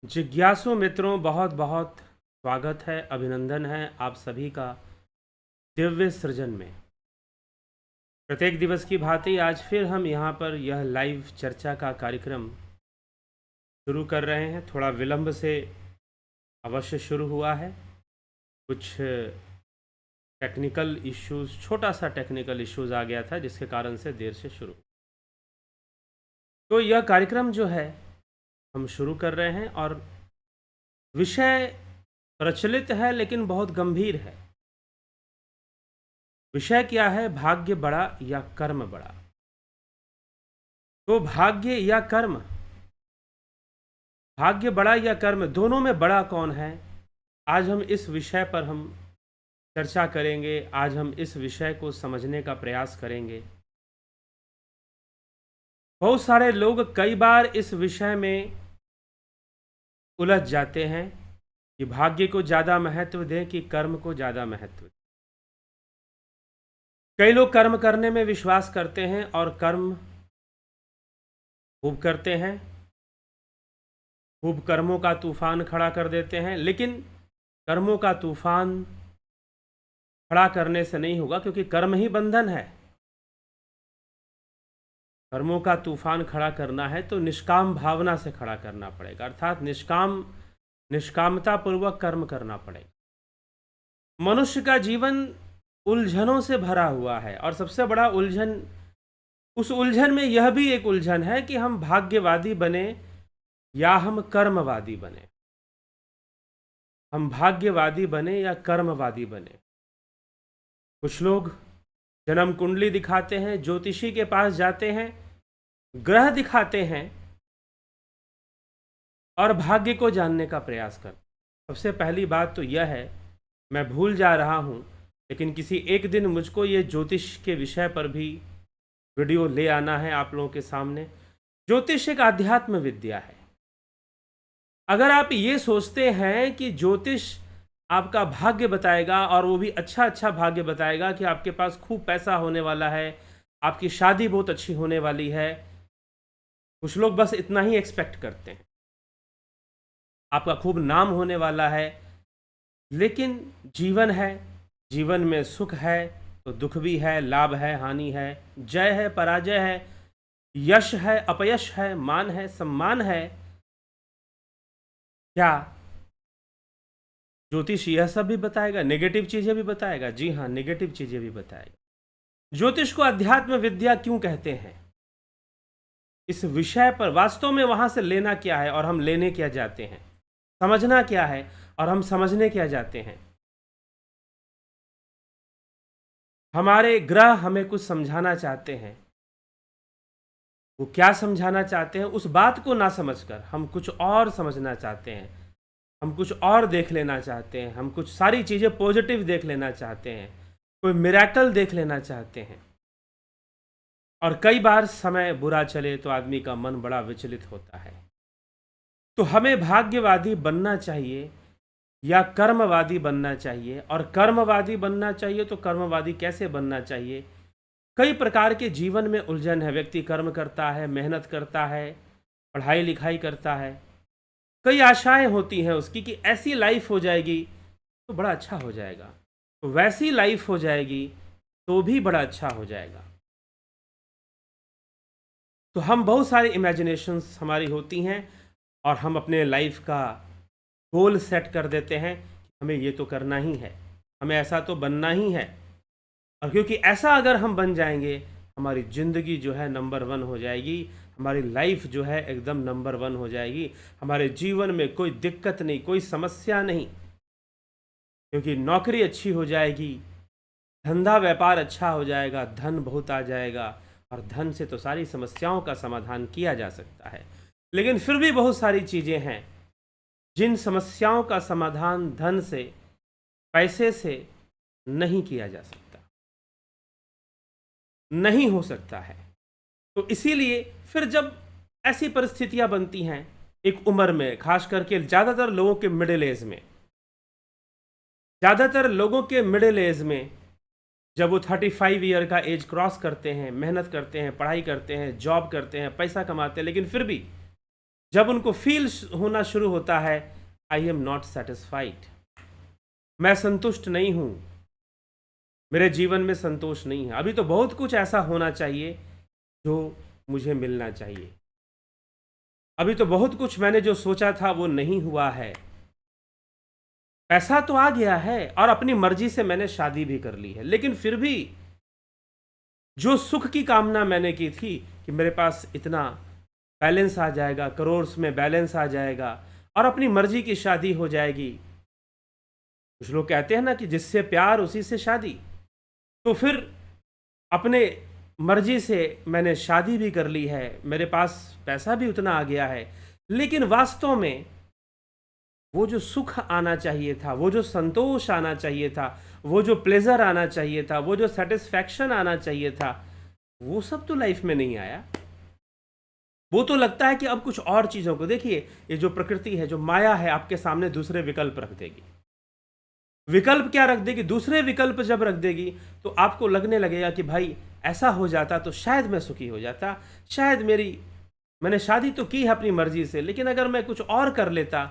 जिज्ञासु मित्रों, बहुत बहुत स्वागत है, अभिनंदन है आप सभी का दिव्य सृजन में। प्रत्येक दिवस की भांति आज फिर हम यहाँ पर यह लाइव चर्चा का कार्यक्रम शुरू कर रहे हैं। थोड़ा विलंब से अवश्य शुरू हुआ है, कुछ टेक्निकल इश्यूज, छोटा सा टेक्निकल इश्यूज आ गया था जिसके कारण से देर से शुरू। तो यह कार्यक्रम जो है हम शुरू कर रहे हैं और विषय प्रचलित है लेकिन बहुत गंभीर है। विषय क्या है? भाग्य बड़ा या कर्म बड़ा। तो भाग्य या कर्म, भाग्य बड़ा या कर्म, दोनों में बड़ा कौन है? आज हम इस विषय पर हम चर्चा करेंगे। आज हम इस विषय को समझने का प्रयास करेंगे। बहुत सारे लोग कई बार इस विषय में उलझ जाते हैं कि भाग्य को ज़्यादा महत्व दें कि कर्म को ज़्यादा महत्व दें। कई लोग कर्म करने में विश्वास करते हैं और कर्म खूब करते हैं, खूब कर्मों का तूफान खड़ा कर देते हैं। लेकिन कर्मों का तूफान खड़ा करने से नहीं होगा, क्योंकि कर्म ही बंधन है। कर्मों का तूफान खड़ा करना है तो निष्काम भावना से खड़ा करना पड़ेगा, अर्थात निष्कामता पूर्वक कर्म करना पड़ेगा। मनुष्य का जीवन उलझनों से भरा हुआ है और सबसे बड़ा उलझन, उस उलझन में यह भी एक उलझन है कि हम भाग्यवादी बने या हम कर्मवादी बने। हम भाग्यवादी बने या कर्मवादी बने। कुछ लोग जन्म कुंडली दिखाते हैं, ज्योतिषी के पास जाते हैं, ग्रह दिखाते हैं और भाग्य को जानने का प्रयास करते हैं। सबसे पहली बात तो यह है, मैं भूल जा रहा हूँ, लेकिन किसी एक दिन मुझको ये ज्योतिष के विषय पर भी वीडियो ले आना है आप लोगों के सामने। ज्योतिष एक आध्यात्म विद्या है। अगर आप ये सोचते हैं कि ज्योतिष आपका भाग्य बताएगा और वो भी अच्छा अच्छा भाग्य बताएगा कि आपके पास खूब पैसा होने वाला है, आपकी शादी बहुत अच्छी होने वाली है, कुछ लोग बस इतना ही एक्सपेक्ट करते हैं, आपका खूब नाम होने वाला है। लेकिन जीवन है, जीवन में सुख है तो दुख भी है, लाभ है, हानि है, जय है, पराजय है, यश है, अपयश है, मान है, सम्मान है। क्या ज्योतिष यह सब भी बताएगा? नेगेटिव चीजें भी बताएगा? जी हाँ, नेगेटिव चीजें भी बताएगा। ज्योतिष को अध्यात्म विद्या क्यों कहते हैं? इस विषय पर वास्तव में वहां से लेना क्या है और हम लेने क्या जाते हैं, समझना क्या है और हम समझने क्या जाते हैं। हमारे ग्रह हमें कुछ समझाना चाहते हैं, वो क्या समझाना चाहते हैं उस बात को ना समझकर हम कुछ और समझना चाहते हैं, हम कुछ और देख लेना चाहते हैं, हम कुछ सारी चीज़ें पॉजिटिव देख लेना चाहते हैं, कोई मिरेकल देख लेना चाहते हैं। और कई बार समय बुरा चले तो आदमी का मन बड़ा विचलित होता है। तो हमें भाग्यवादी बनना चाहिए या कर्मवादी बनना चाहिए? और कर्मवादी बनना चाहिए तो कर्मवादी कैसे बनना चाहिए? कई प्रकार के जीवन में उलझन है। व्यक्ति कर्म करता है, मेहनत करता है, पढ़ाई लिखाई करता है, कई आशाएं होती हैं उसकी कि ऐसी लाइफ हो जाएगी तो बड़ा अच्छा हो जाएगा, तो वैसी लाइफ हो जाएगी तो भी बड़ा अच्छा हो जाएगा। तो हम बहुत सारी इमेजिनेशंस हमारी होती हैं और हम अपने लाइफ का गोल सेट कर देते हैं कि हमें ये तो करना ही है, हमें ऐसा तो बनना ही है। और क्योंकि ऐसा अगर हम बन जाएंगे, हमारी ज़िंदगी जो है नंबर 1 हो जाएगी, हमारी लाइफ जो है एकदम नंबर 1 हो जाएगी, हमारे जीवन में कोई दिक्कत नहीं, कोई समस्या नहीं, क्योंकि नौकरी अच्छी हो जाएगी, धंधा व्यापार अच्छा हो जाएगा, धन बहुत आ जाएगा और धन से तो सारी समस्याओं का समाधान किया जा सकता है। लेकिन फिर भी बहुत सारी चीज़ें हैं जिन समस्याओं का समाधान धन से, पैसे से नहीं किया जा सकता, नहीं हो सकता है। तो इसीलिए फिर जब ऐसी परिस्थितियां बनती हैं एक उम्र में, खास करके ज़्यादातर लोगों के मिडिल एज में, ज़्यादातर लोगों के मिडिल एज में जब वो 35 ईयर का एज क्रॉस करते हैं, मेहनत करते हैं, पढ़ाई करते हैं, जॉब करते हैं, पैसा कमाते हैं, लेकिन फिर भी जब उनको फील होना शुरू होता है, आई एम नॉट सेटिस्फाइड, मैं संतुष्ट नहीं हूं, मेरे जीवन में संतोष नहीं है, अभी तो बहुत कुछ ऐसा होना चाहिए जो मुझे मिलना चाहिए, अभी तो बहुत कुछ मैंने जो सोचा था वो नहीं हुआ है, पैसा तो आ गया है और अपनी मर्जी से मैंने शादी भी कर ली है, लेकिन फिर भी जो सुख की कामना मैंने की थी कि मेरे पास इतना बैलेंस आ जाएगा, करोड़ में बैलेंस आ जाएगा और अपनी मर्जी की शादी हो जाएगी। कुछ लोग कहते हैं ना कि जिससे प्यार उसी से शादी, तो फिर अपने मर्जी से मैंने शादी भी कर ली है, मेरे पास पैसा भी उतना आ गया है, लेकिन वास्तव में वो जो सुख आना चाहिए था, वो जो संतोष आना चाहिए था, वो जो प्लेजर आना चाहिए था, वो जो सेटिस्फैक्शन आना चाहिए था, वो सब तो लाइफ में नहीं आया। वो तो लगता है कि अब कुछ और चीज़ों को देखिए, ये जो प्रकृति है, जो माया है, आपके सामने दूसरे विकल्प रख देगी। विकल्प क्या रख देगी? दूसरे विकल्प जब रख देगी तो आपको लगने लगेगा कि भाई ऐसा हो जाता तो शायद मैं सुखी हो जाता, शायद मैंने शादी तो की है अपनी मर्जी से, लेकिन अगर मैं कुछ और कर लेता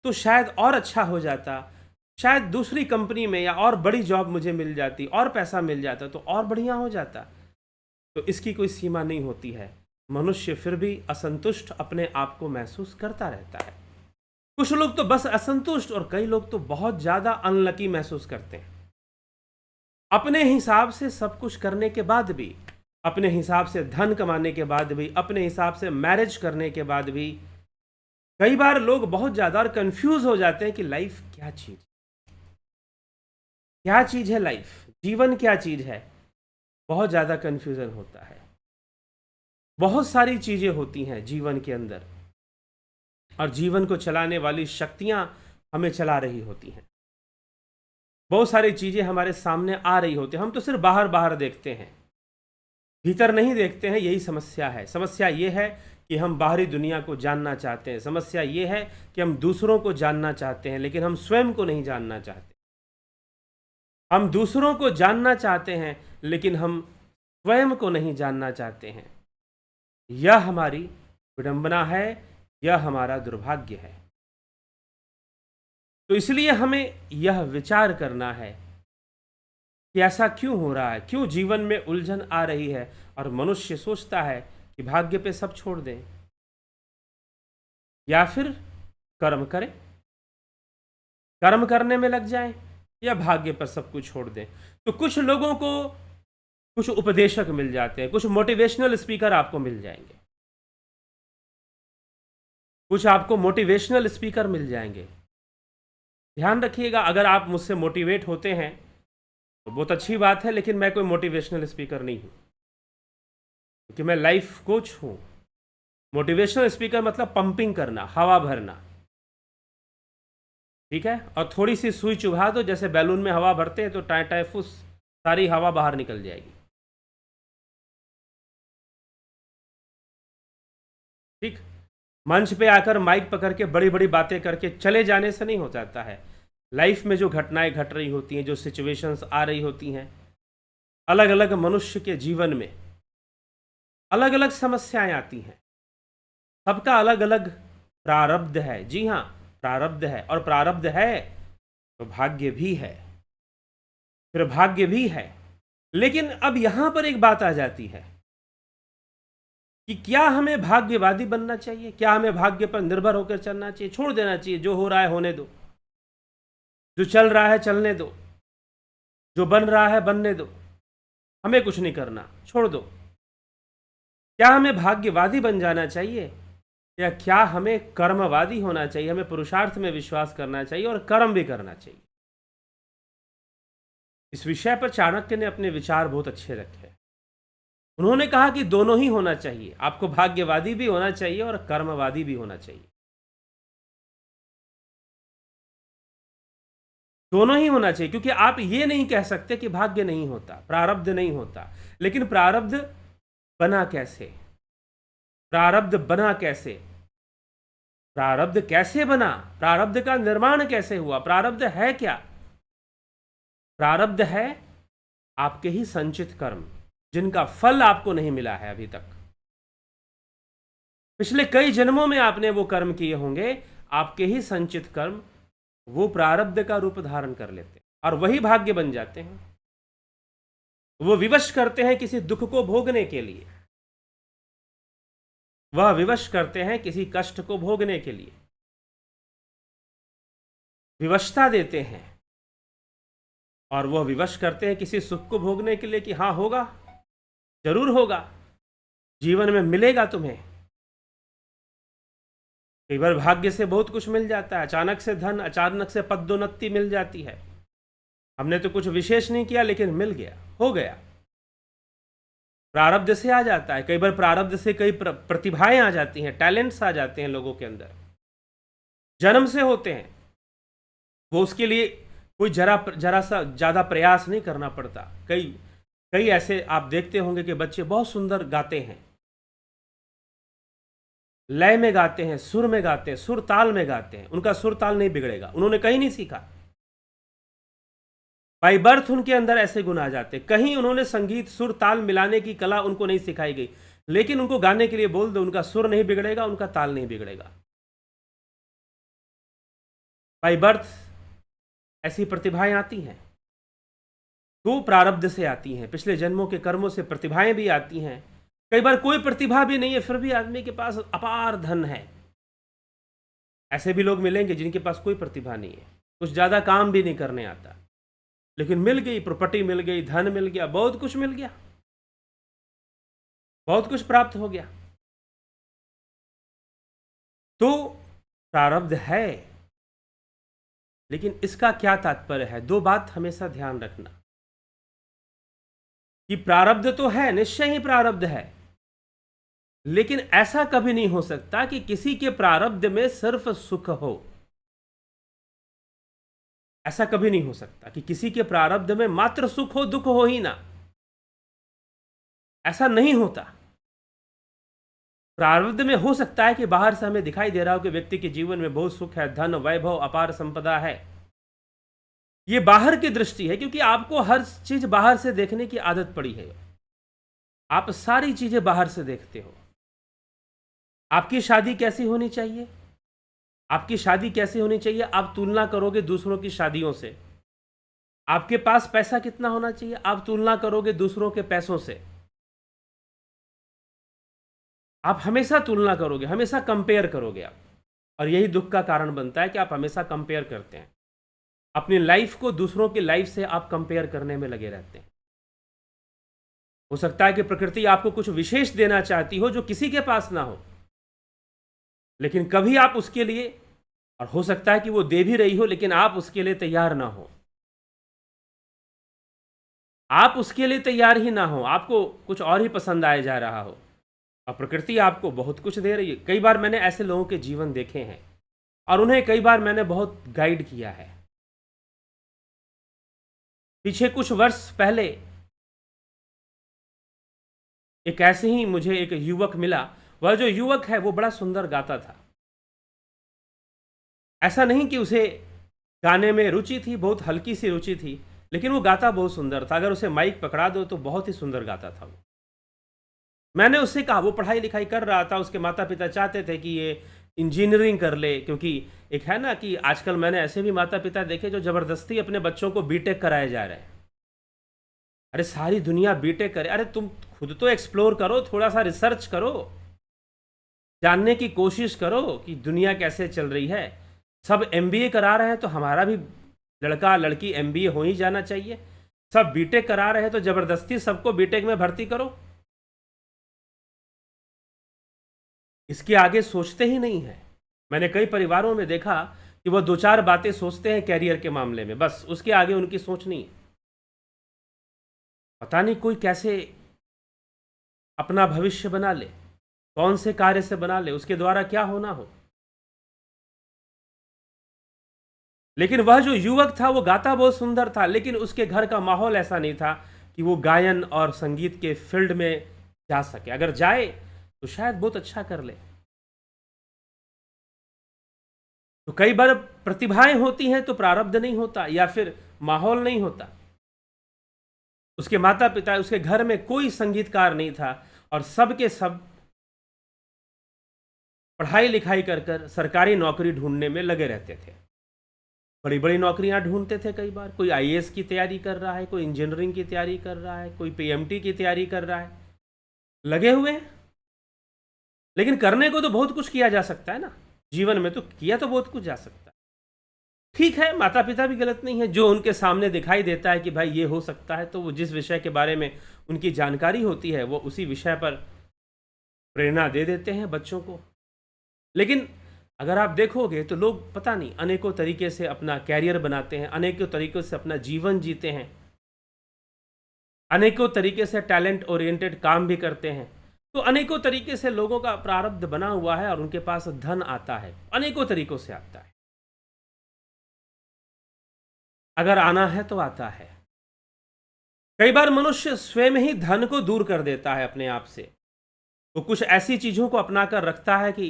तो शायद और अच्छा हो जाता, शायद दूसरी कंपनी में या और बड़ी जॉब मुझे मिल जाती, और पैसा मिल जाता तो और बढ़िया हो जाता। तो इसकी कोई सीमा नहीं होती है। मनुष्य फिर भी असंतुष्ट अपने आप को महसूस करता रहता है। कुछ लोग तो बस असंतुष्ट और कई लोग तो बहुत ज्यादा अनलकी महसूस करते हैं। अपने हिसाब से सब कुछ करने के बाद भी, अपने हिसाब से धन कमाने के बाद भी, अपने हिसाब से मैरिज करने के बाद भी, कई बार लोग बहुत ज्यादा कंफ्यूज हो जाते हैं कि लाइफ क्या चीज, क्या चीज है लाइफ, जीवन क्या चीज है। बहुत ज्यादा कंफ्यूजन होता है। बहुत सारी चीजें होती हैं जीवन के अंदर और जीवन को चलाने वाली शक्तियां हमें चला रही होती हैं। बहुत सारी चीजें हमारे सामने आ रही होती हैं, हम तो सिर्फ बाहर बाहर देखते हैं, भीतर नहीं देखते हैं। यही समस्या है। समस्या ये है कि हम बाहरी दुनिया को जानना चाहते हैं, समस्या ये है कि हम दूसरों को जानना चाहते हैं, लेकिन हम स्वयं को नहीं जानना चाहते। हम दूसरों को जानना चाहते हैं लेकिन हम स्वयं को नहीं जानना चाहते हैं। यह हमारी विडंबना है, यह हमारा दुर्भाग्य है। तो इसलिए हमें यह विचार करना है कि ऐसा क्यों हो रहा है, क्यों जीवन में उलझन आ रही है और मनुष्य सोचता है कि भाग्य पे सब छोड़ दें या फिर कर्म करें, कर्म करने में लग जाएं या भाग्य पर सब कुछ छोड़ दें। तो कुछ लोगों को कुछ उपदेशक मिल जाते हैं, कुछ मोटिवेशनल स्पीकर आपको मिल जाएंगे, कुछ आपको मोटिवेशनल स्पीकर मिल जाएंगे। ध्यान रखिएगा, अगर आप मुझसे मोटिवेट होते हैं तो बहुत अच्छी बात है, लेकिन मैं कोई मोटिवेशनल स्पीकर नहीं हूं, क्योंकि मैं लाइफ कोच हूं। मोटिवेशनल स्पीकर मतलब पंपिंग करना, हवा भरना, ठीक है। और थोड़ी सी सुई चुभा दो, जैसे बैलून में हवा भरते हैं तो टाइ टाइ फुस सारी हवा बाहर निकल जाएगी, ठीक। मंच पे आकर माइक पकड़ के बड़ी बड़ी बातें करके चले जाने से नहीं हो जाता है। लाइफ में जो घटनाएं घट रही होती हैं, जो सिचुएशंस आ रही होती हैं, अलग अलग मनुष्य के जीवन में अलग अलग समस्याएं आती हैं, सबका अलग अलग प्रारब्ध है। जी हाँ, प्रारब्ध है, और प्रारब्ध है तो भाग्य भी है, फिर भाग्य भी है। लेकिन अब यहां पर एक बात आ जाती है कि क्या हमें भाग्यवादी बनना चाहिए, क्या हमें भाग्य पर निर्भर होकर चलना चाहिए, छोड़ देना चाहिए, जो हो रहा है होने दो, जो चल रहा है चलने दो, जो बन रहा है बनने दो, हमें कुछ नहीं करना, छोड़ दो। क्या हमें भाग्यवादी बन जाना चाहिए या क्या हमें कर्मवादी होना चाहिए? हमें पुरुषार्थ में विश्वास करना चाहिए और कर्म भी करना चाहिए। इस विषय पर चाणक्य ने अपने विचार बहुत अच्छे रखे। उन्होंने कहा कि दोनों ही होना चाहिए, आपको भाग्यवादी भी होना चाहिए और कर्मवादी भी होना चाहिए, दोनों ही होना चाहिए। क्योंकि आप ये नहीं कह सकते कि भाग्य नहीं होता, प्रारब्ध नहीं होता, लेकिन प्रारब्ध बना कैसे? प्रारब्ध बना कैसे? प्रारब्ध कैसे बना? प्रारब्ध का निर्माण कैसे हुआ? प्रारब्ध है क्या? प्रारब्ध है आपके ही संचित कर्म, जिनका फल आपको नहीं मिला है अभी तक। पिछले कई जन्मों में आपने वो कर्म किए होंगे, आपके ही संचित कर्म वो प्रारब्ध का रूप धारण कर लेते हैं और वही भाग्य बन जाते हैं। वो विवश करते हैं किसी दुख को भोगने के लिए, वह विवश करते हैं किसी कष्ट को भोगने के लिए, विवशता देते हैं और वह विवश करते हैं किसी सुख को भोगने के लिए कि हाँ होगा, जरूर होगा, जीवन में मिलेगा तुम्हें। कई बार भाग्य से बहुत कुछ मिल जाता है, अचानक से धन, अचानक से पदोन्नति मिल जाती है। हमने तो कुछ विशेष नहीं किया लेकिन मिल गया, हो गया। प्रारब्ध से आ जाता है, कई बार प्रारब्ध से कई प्रतिभाएं आ जाती हैं, टैलेंट्स आ जाते हैं लोगों के अंदर, जन्म से होते हैं। वो उसके लिए कोई जरा सा ज़्यादा प्रयास नहीं करना पड़ता। कई ऐसे आप देखते होंगे कि बच्चे बहुत सुंदर गाते हैं, लय में गाते हैं, सुर में गाते हैं, सुर ताल में गाते हैं, उनका सुर ताल नहीं बिगड़ेगा, उन्होंने कहीं नहीं सीखा। बाई बर्थ उनके अंदर ऐसे गुण आ जाते, कहीं उन्होंने संगीत सुर ताल मिलाने की कला उनको नहीं सिखाई गई, लेकिन उनको गाने के लिए बोल दो, उनका सुर नहीं बिगड़ेगा, उनका ताल नहीं बिगड़ेगा। बाई बर्थ ऐसी प्रतिभाएं आती हैं, तो प्रारब्ध से आती हैं, पिछले जन्मों के कर्मों से प्रतिभाएं भी आती हैं। कई बार कोई प्रतिभा भी नहीं है, फिर भी आदमी के पास अपार धन है। ऐसे भी लोग मिलेंगे जिनके पास कोई प्रतिभा नहीं है, कुछ ज़्यादा काम भी नहीं करने आता, लेकिन मिल गई, प्रॉपर्टी मिल गई, धन मिल गया, बहुत कुछ मिल गया, बहुत कुछ प्राप्त हो गया। तो प्रारब्ध है, लेकिन इसका क्या तात्पर्य है? दो बात हमेशा ध्यान रखना कि प्रारब्ध तो है, निश्चय ही प्रारब्ध है, लेकिन ऐसा कभी नहीं हो सकता कि किसी के प्रारब्ध में सिर्फ सुख हो। ऐसा कभी नहीं हो सकता कि किसी के प्रारब्ध में मात्र सुख हो, दुख हो ही ना। ऐसा नहीं होता। प्रारब्ध में हो सकता है कि बाहर से हमें दिखाई दे रहा हो कि व्यक्ति के जीवन में बहुत सुख है, धन, वैभव, अपार संपदा है। ये बाहर की दृष्टि है, क्योंकि आपको हर चीज बाहर से देखने की आदत पड़ी है। आप सारी चीजें बाहर से देखते हो। आपकी शादी कैसी होनी चाहिए? आपकी शादी कैसी होनी चाहिए? आप तुलना करोगे दूसरों की शादियों से। आपके पास पैसा कितना होना चाहिए? आप तुलना करोगे दूसरों के पैसों से। आप हमेशा तुलना करोगे, हमेशा कंपेयर करोगे आप, और यही दुख का कारण बनता है कि आप हमेशा कंपेयर करते हैं। अपनी लाइफ को दूसरों की लाइफ से आप कंपेयर करने में लगे रहते हैं। हो सकता है कि प्रकृति आपको कुछ विशेष देना चाहती हो जो किसी के पास ना हो, लेकिन कभी आप उसके लिए, और हो सकता है कि वो दे भी रही हो लेकिन आप उसके लिए तैयार ना हो, आप उसके लिए तैयार ही ना हो, आपको कुछ और ही पसंद आए जा रहा हो, और प्रकृति आपको बहुत कुछ दे रही है। कई बार मैंने ऐसे लोगों के जीवन देखे हैं और उन्हें कई बार मैंने बहुत गाइड किया है। पीछे कुछ वर्ष पहले एक ऐसे ही मुझे एक युवक मिला। वह जो युवक है वो बड़ा सुंदर गाता था। ऐसा नहीं कि उसे गाने में रुचि थी, बहुत हल्की सी रुचि थी, लेकिन वो गाता बहुत सुंदर था। अगर उसे माइक पकड़ा दो तो बहुत ही सुंदर गाता था वो। मैंने उससे कहा, वो पढ़ाई लिखाई कर रहा था, उसके माता पिता चाहते थे कि ये इंजीनियरिंग कर ले, क्योंकि एक है ना कि आजकल मैंने ऐसे भी माता पिता देखे जो ज़बरदस्ती अपने बच्चों को बीटेक कराए जा रहे हैं। अरे सारी दुनिया बीटेक करे, अरे तुम खुद तो एक्सप्लोर करो, थोड़ा सा रिसर्च करो, जानने की कोशिश करो कि दुनिया कैसे चल रही है। सब एमबीए करा रहे हैं तो हमारा भी लड़का लड़की एमबीए हो ही जाना चाहिए। सब बीटेक करा रहे हैं तो ज़बरदस्ती सबको बीटेक में भर्ती करो। इसके आगे सोचते ही नहीं है। मैंने कई परिवारों में देखा कि वह दो चार बातें सोचते हैं कैरियर के मामले में, बस उसके आगे उनकी सोच नहीं है। पता नहीं कोई कैसे अपना भविष्य बना ले, कौन से कार्य से बना ले, उसके द्वारा क्या होना हो। लेकिन वह जो युवक था वो गाता बहुत सुंदर था, लेकिन उसके घर का माहौल ऐसा नहीं था कि वो गायन और संगीत के फील्ड में जा सके। अगर जाए तो शायद बहुत अच्छा कर ले। तो कई बार प्रतिभाएं होती हैं तो प्रारब्ध नहीं होता, या फिर माहौल नहीं होता। उसके माता पिता, उसके घर में कोई संगीतकार नहीं था और सब के सब पढ़ाई लिखाई कर कर सरकारी नौकरी ढूंढने में लगे रहते थे। बड़ी बड़ी नौकरियां ढूंढते थे। कई बार कोई आईएएस की तैयारी कर रहा है, कोई इंजीनियरिंग की तैयारी कर रहा है, कोई पीएमटी की तैयारी कर रहा है, लगे हुए हैं। लेकिन करने को तो बहुत कुछ किया जा सकता है ना, जीवन में तो किया तो बहुत कुछ जा सकता है। ठीक है, माता पिता भी गलत नहीं है, जो उनके सामने दिखाई देता है कि भाई ये हो सकता है, तो वो जिस विषय के बारे में उनकी जानकारी होती है वो उसी विषय पर प्रेरणा दे देते हैं बच्चों को। लेकिन अगर आप देखोगे तो लोग पता नहीं अनेकों तरीके से अपना कैरियर बनाते हैं, अनेकों तरीकों से अपना जीवन जीते हैं, अनेकों तरीके से टैलेंट ओरिएंटेड काम भी करते हैं। तो अनेकों तरीके से लोगों का प्रारब्ध बना हुआ है और उनके पास धन आता है, अनेकों तरीकों से आता है। अगर आना है तो आता है। कई बार मनुष्य स्वयं ही धन को दूर कर देता है अपने आप से। वो कुछ ऐसी चीज़ों को अपना कर रखता है कि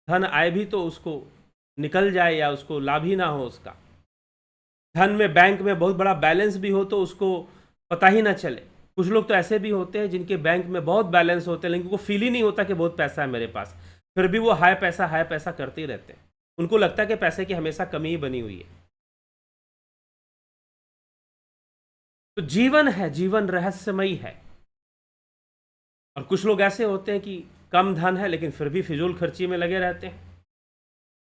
धन आए भी तो उसको निकल जाए या उसको लाभ ही ना हो उसका। धन में बैंक में बहुत बड़ा बैलेंस भी हो तो उसको पता ही ना चले। कुछ लोग तो ऐसे भी होते हैं जिनके बैंक में बहुत बैलेंस होते हैं लेकिन उनको फील ही नहीं होता कि बहुत पैसा है मेरे पास, फिर भी वो हाय पैसा करते ही रहते हैं। उनको लगता है कि पैसे की हमेशा कमी ही बनी हुई है। तो जीवन है, जीवन रहस्यमयी है। और कुछ लोग ऐसे होते हैं कि कम धन है लेकिन फिर भी फिजूल खर्ची में लगे रहते हैं,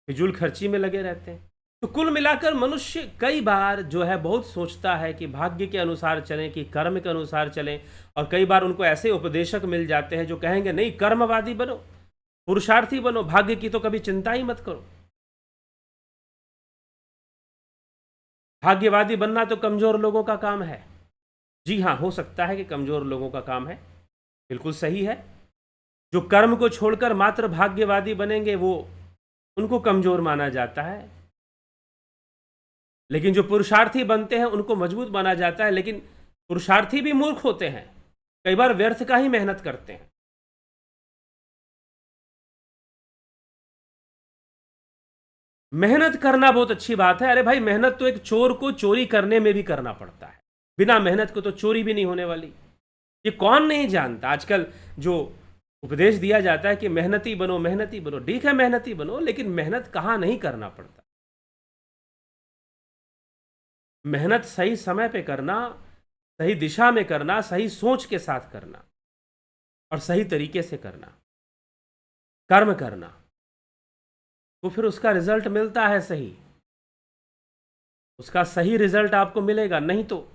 फिजूल खर्ची में लगे रहते हैं। तो कुल मिलाकर मनुष्य कई बार जो है बहुत सोचता है कि भाग्य के अनुसार चलें कि कर्म के अनुसार चलें, और कई बार उनको ऐसे उपदेशक मिल जाते हैं जो कहेंगे नहीं, कर्मवादी बनो, पुरुषार्थी बनो, भाग्य की तो कभी चिंता ही मत करो। भाग्यवादी बनना तो कमजोर लोगों का काम है। जी हाँ, हो सकता है कि कमजोर लोगों का काम है, बिल्कुल सही है। जो कर्म को छोड़कर मात्र भाग्यवादी बनेंगे वो उनको कमजोर माना जाता है। लेकिन जो पुरुषार्थी बनते हैं उनको मजबूत माना जाता है। लेकिन पुरुषार्थी भी मूर्ख होते हैं, कई बार व्यर्थ का ही मेहनत करते हैं। मेहनत करना बहुत अच्छी बात है। अरे भाई, मेहनत तो एक चोर को चोरी करने में भी करना पड़ता है, बिना मेहनत को तो चोरी भी नहीं होने वाली। ये कौन नहीं जानता। आजकल जो उपदेश दिया जाता है कि मेहनती बनो, मेहनती बनो, ठीक है मेहनती बनो, लेकिन मेहनत कहाँ नहीं करना पड़ता। मेहनत सही समय पे करना, सही दिशा में करना, सही सोच के साथ करना और सही तरीके से करना, कर्म करना, तो फिर उसका रिजल्ट मिलता है सही, उसका सही रिजल्ट आपको मिलेगा। नहीं तो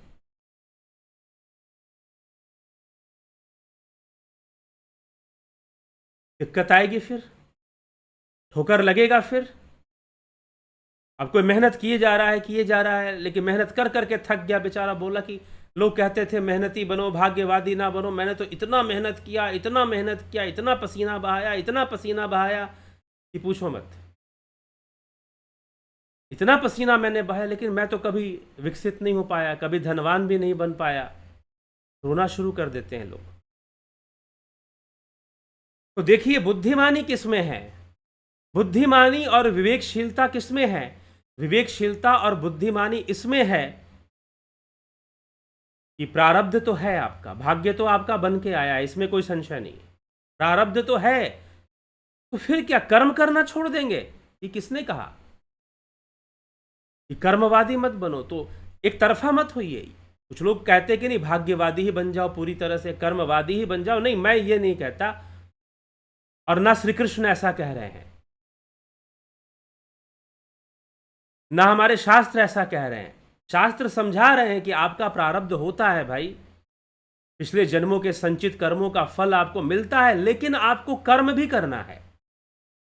दिक्कत आएगी, फिर ठोकर लगेगा। फिर अब कोई मेहनत किए जा रहा है लेकिन मेहनत कर करके थक गया बेचारा, बोला कि लोग कहते थे मेहनती बनो, भाग्यवादी ना बनो, मैंने तो इतना मेहनत किया, इतना मेहनत किया, इतना पसीना बहाया, इतना पसीना बहाया कि पूछो मत। इतना पसीना मैंने बहाया लेकिन मैं तो कभी विकसित नहीं हो पाया, कभी धनवान भी नहीं बन पाया। रोना शुरू कर देते हैं लोग। तो देखिए, बुद्धिमानी किसमें है? बुद्धिमानी और विवेकशीलता किसमें है? विवेकशीलता और बुद्धिमानी इसमें है कि प्रारब्ध तो है आपका, भाग्य तो आपका बन के आया है, इसमें कोई संशय नहीं। प्रारब्ध तो है, तो फिर क्या कर्म करना छोड़ देंगे? ये किसने कहा कि कर्मवादी मत बनो? तो एक तरफा मत होइए। कुछ लोग कहते कि नहीं, भाग्यवादी ही बन जाओ पूरी तरह से, कर्मवादी ही बन जाओ। नहीं, मैं ये नहीं कहता, और ना श्री कृष्ण ऐसा कह रहे हैं, ना हमारे शास्त्र ऐसा कह रहे हैं। शास्त्र समझा रहे हैं कि आपका प्रारब्ध होता है भाई, पिछले जन्मों के संचित कर्मों का फल आपको मिलता है, लेकिन आपको कर्म भी करना है।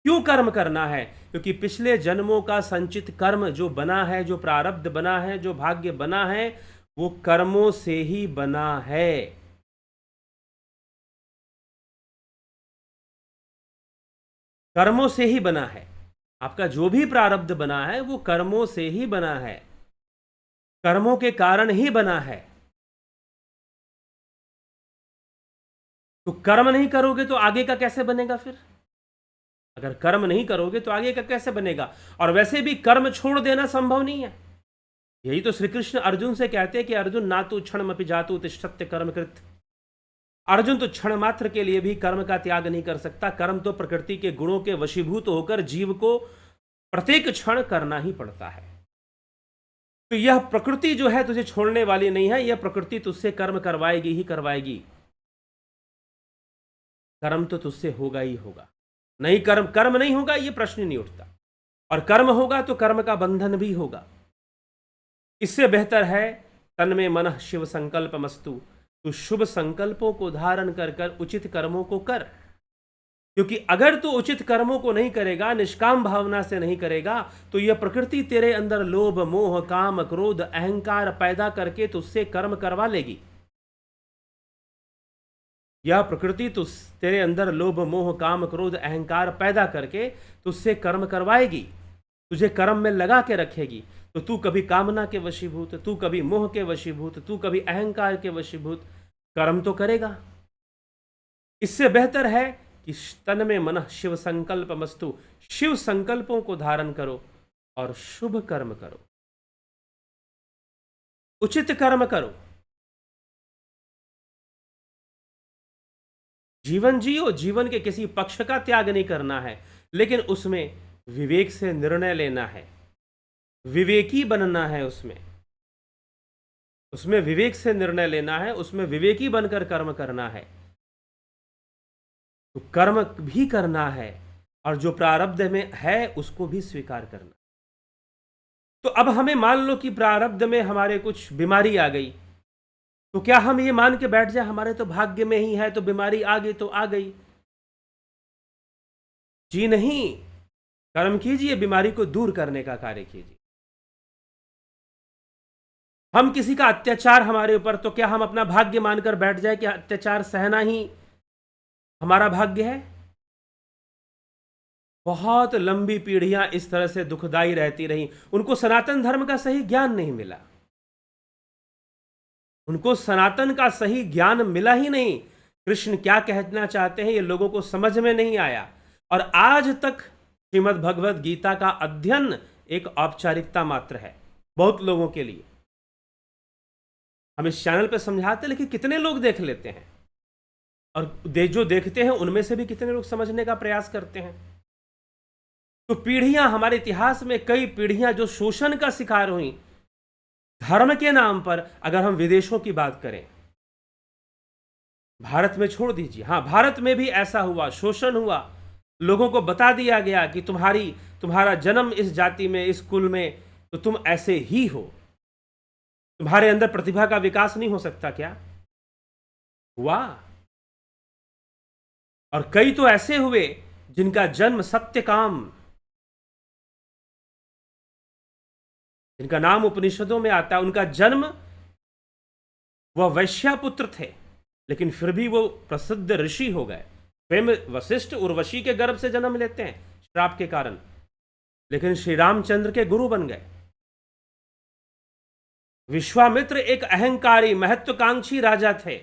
क्यों कर्म करना है? क्योंकि पिछले जन्मों का संचित कर्म जो बना है, जो प्रारब्ध बना है, जो भाग्य बना है, वो कर्मों से ही बना है। कर्मों से ही बना है। आपका जो भी प्रारब्ध बना है वो कर्मों से ही बना है, कर्मों के कारण ही बना है। तो कर्म नहीं करोगे तो आगे का कैसे बनेगा? फिर अगर कर्म नहीं करोगे तो आगे का कैसे बनेगा? और वैसे भी कर्म छोड़ देना संभव नहीं है। यही तो श्री कृष्ण अर्जुन से कहते हैं कि अर्जुन ना तो क्षणमपि जातु तिष्ठत्य कर्मकृत। अर्जुन तो क्षण मात्र के लिए भी कर्म का त्याग नहीं कर सकता। कर्म तो प्रकृति के गुणों के वशीभूत होकर जीव को प्रत्येक क्षण करना ही पड़ता है। तो यह प्रकृति जो है तुझे छोड़ने वाली नहीं है, यह प्रकृति तुझसे कर्म करवाएगी ही करवाएगी। कर्म तो तुझसे होगा ही होगा। नहीं कर्म नहीं होगा ये प्रश्न नहीं उठता, और कर्म होगा तो कर्म का बंधन भी होगा। इससे बेहतर है तन्मे मनः शिव संकल्प मस्तु, तू शुभ संकल्पों को धारण कर कर उचित कर्मों को कर। क्योंकि अगर तू उचित कर्मों को नहीं करेगा, निष्काम भावना से नहीं करेगा, तो यह प्रकृति तेरे अंदर लोभ मोह काम क्रोध अहंकार पैदा करके तुझसे कर्म करवा लेगी। यह प्रकृति तेरे अंदर लोभ मोह काम क्रोध अहंकार पैदा करके तुझसे कर्म करवाएगी, तुझे कर्म में लगा के रखेगी। तो तू कभी कामना के वशीभूत, तू कभी मोह के वशीभूत, तू कभी अहंकार के वशीभूत कर्म तो करेगा। इससे बेहतर है कि तन में मन शिव संकल्प मस्तु, शिव संकल्पों को धारण करो और शुभ कर्म करो, उचित कर्म करो। जीवन जियो, जीवन के किसी पक्ष का त्याग नहीं करना है, लेकिन उसमें विवेक से निर्णय लेना है, विवेकी बनना है। उसमें विवेक से निर्णय लेना है, उसमें विवेकी बनकर कर्म करना है। तो कर्म भी करना है और जो प्रारब्ध में है उसको भी स्वीकार करना। तो अब हमें मान लो कि प्रारब्ध में हमारे कुछ बीमारी आ गई, तो क्या हम ये मान के बैठ जाए हमारे तो भाग्य में ही है, तो बीमारी आ गई तो आ गई? जी नहीं, कर्म कीजिए, बीमारी को दूर करने का कार्य कीजिए। हम किसी का अत्याचार हमारे ऊपर, तो क्या हम अपना भाग्य मानकर बैठ जाए कि अत्याचार सहना ही हमारा भाग्य है? बहुत लंबी पीढ़ियां इस तरह से दुखदाई रहती रही, उनको सनातन धर्म का सही ज्ञान नहीं मिला, उनको सनातन का सही ज्ञान मिला ही नहीं। कृष्ण क्या कहना चाहते हैं ये लोगों को समझ में नहीं आया, और आज तक श्रीमद् भगवद गीता का अध्ययन एक औपचारिकता मात्र है बहुत लोगों के लिए। हम इस चैनल पर समझाते हैं, लेकिन कितने लोग देख लेते हैं, और जो देखते हैं उनमें से भी कितने लोग समझने का प्रयास करते हैं? तो पीढ़ियां, हमारे इतिहास में कई पीढ़ियां जो शोषण का शिकार हुई धर्म के नाम पर। अगर हम विदेशों की बात करें, भारत में छोड़ दीजिए, हाँ भारत में भी ऐसा हुआ, शोषण हुआ। लोगों को बता दिया गया कि तुम्हारा जन्म इस जाति में, इस कुल में, तो तुम ऐसे ही हो, तुम्हारे अंदर प्रतिभा का विकास नहीं हो सकता। क्या हुआ? और कई तो ऐसे हुए जिनका जन्म सत्यकाम, जिनका नाम उपनिषदों में आता है, उनका जन्म, वह वैश्यापुत्र थे, लेकिन फिर भी वो प्रसिद्ध ऋषि हो गए। प्रेम वशिष्ठ उर्वशी के गर्भ से जन्म लेते हैं श्राप के कारण, लेकिन श्री रामचंद्र के गुरु बन गए। विश्वामित्र एक अहंकारी महत्वाकांक्षी राजा थे,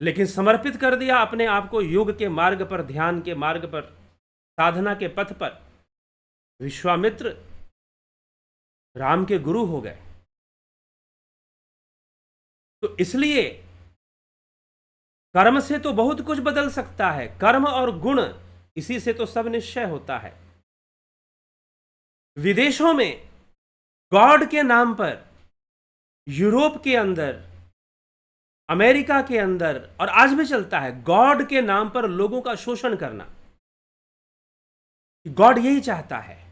लेकिन समर्पित कर दिया अपने आप को योग के मार्ग पर, ध्यान के मार्ग पर, साधना के पथ पर। विश्वामित्र राम के गुरु हो गए। तो इसलिए कर्म से तो बहुत कुछ बदल सकता है, कर्म और गुण, इसी से तो सब निश्चय होता है। विदेशों में गॉड के नाम पर, यूरोप के अंदर, अमेरिका के अंदर, और आज भी चलता है, गॉड के नाम पर लोगों का शोषण करना। गॉड यही चाहता है।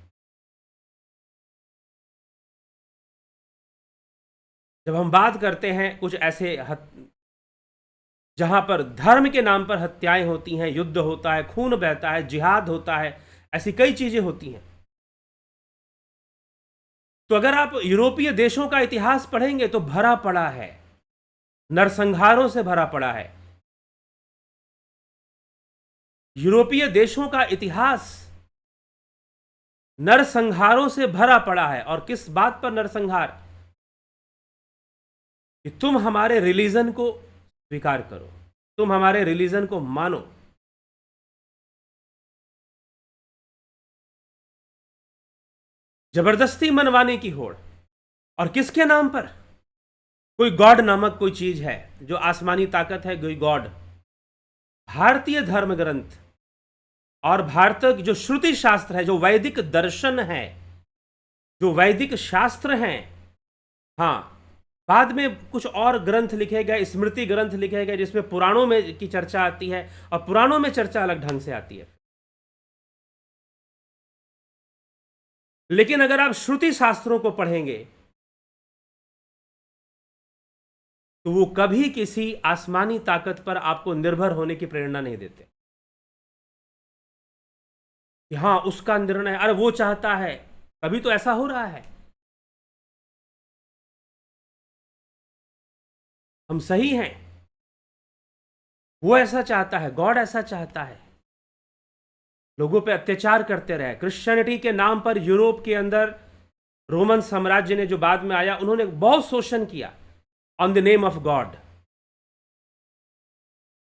जब हम बात करते हैं कुछ ऐसे जहां पर धर्म के नाम पर हत्याएं होती हैं, युद्ध होता है, खून बहता है, जिहाद होता है, ऐसी कई चीजें होती हैं, तो अगर आप यूरोपीय देशों का इतिहास पढ़ेंगे तो भरा पड़ा है, नरसंहारों से भरा पड़ा है। यूरोपीय देशों का इतिहास नरसंहारों से भरा पड़ा है। और किस बात पर नरसंहार? कि तुम हमारे रिलीजन को स्वीकार करो, तुम हमारे रिलीजन को मानो। जबरदस्ती मनवाने की होड़, और किसके नाम पर? कोई गॉड नामक कोई चीज है, जो आसमानी ताकत है, कोई गॉड। भारतीय धर्म ग्रंथ और भारत जो श्रुति शास्त्र है, जो वैदिक दर्शन है, जो वैदिक शास्त्र हैं, हाँ, बाद में कुछ और ग्रंथ लिखे गए, स्मृति ग्रंथ लिखे गए, जिसमें पुराणों में की चर्चा आती है, और पुराणों में चर्चा अलग ढंग से आती है। लेकिन अगर आप श्रुति शास्त्रों को पढ़ेंगे तो वो कभी किसी आसमानी ताकत पर आपको निर्भर होने की प्रेरणा नहीं देते कि हाँ उसका निर्णय, अरे वो चाहता है, कभी तो ऐसा हो रहा है। हम सही हैं, वो ऐसा चाहता है, गॉड ऐसा चाहता है, लोगों पे अत्याचार करते रहे। क्रिश्चियनिटी के नाम पर यूरोप के अंदर रोमन साम्राज्य ने, जो बाद में आया, उन्होंने बहुत शोषण किया on the name of God.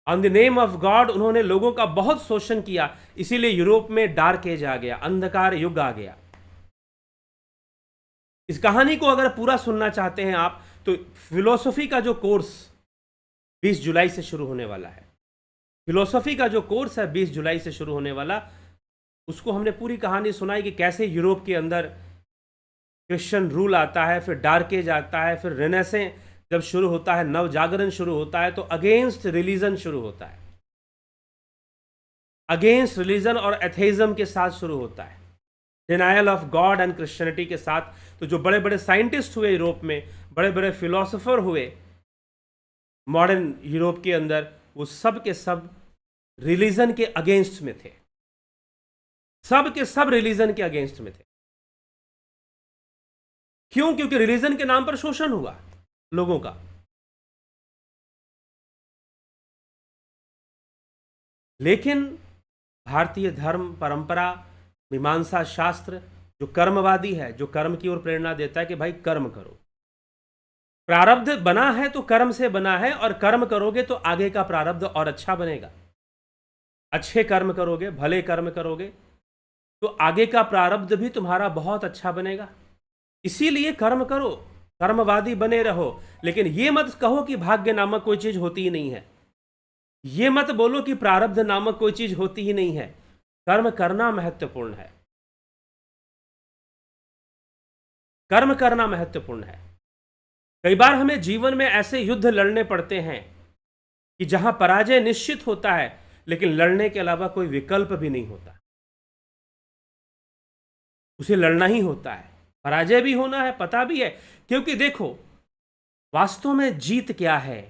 On the name of God उन्होंने लोगों का बहुत शोषण किया, इसीलिए यूरोप में डार्क एज आ गया, अंधकार युग आ गया। इस कहानी को अगर पूरा सुनना चाहते हैं आप, तो फिलोसफी का जो कोर्स 20 जुलाई से शुरू होने वाला है, फिलोसफी का जो कोर्स है 20 जुलाई से शुरू होने वाला, उसको हमने पूरी कहानी सुनाई कि कैसे यूरोप के अंदर क्रिश्चियन रूल आता है, फिर डार्क एज आता है, फिर रेनेसेंस जब शुरू होता है, नव जागरण शुरू होता है, तो अगेंस्ट रिलीजन शुरू होता है, अगेंस्ट रिलीजन और एथेइज्म के साथ शुरू होता है, denial of God and Christianity के साथ। तो जो बड़े बड़े साइंटिस्ट हुए यूरोप में, बड़े बड़े फिलोसोफर हुए मॉडर्न यूरोप के अंदर, वो सब के सब रिलीजन के अगेंस्ट में थे, सब के सब रिलीजन के अगेंस्ट में थे। क्यों? क्योंकि रिलीजन के नाम पर शोषण हुआ लोगों का। लेकिन भारतीय धर्म परंपरा, मीमांसा शास्त्र जो कर्मवादी है, जो कर्म की ओर प्रेरणा देता है कि भाई कर्म करो, प्रारब्ध बना है तो कर्म से बना है, और कर्म करोगे तो आगे का प्रारब्ध और अच्छा बनेगा। अच्छे कर्म करोगे, भले कर्म करोगे, तो आगे का प्रारब्ध भी तुम्हारा बहुत अच्छा बनेगा। इसीलिए कर्म करो, कर्मवादी बने रहो। लेकिन ये मत कहो कि भाग्य नामक कोई चीज होती ही नहीं है, ये मत बोलो कि प्रारब्ध नामक कोई चीज होती ही नहीं है। कर्म करना महत्वपूर्ण है, कर्म करना महत्वपूर्ण है। कई बार हमें जीवन में ऐसे युद्ध लड़ने पड़ते हैं कि जहां पराजय निश्चित होता है, लेकिन लड़ने के अलावा कोई विकल्प भी नहीं होता, उसे लड़ना ही होता है। पराजय भी होना है, पता भी है, क्योंकि देखो वास्तव में जीत क्या है,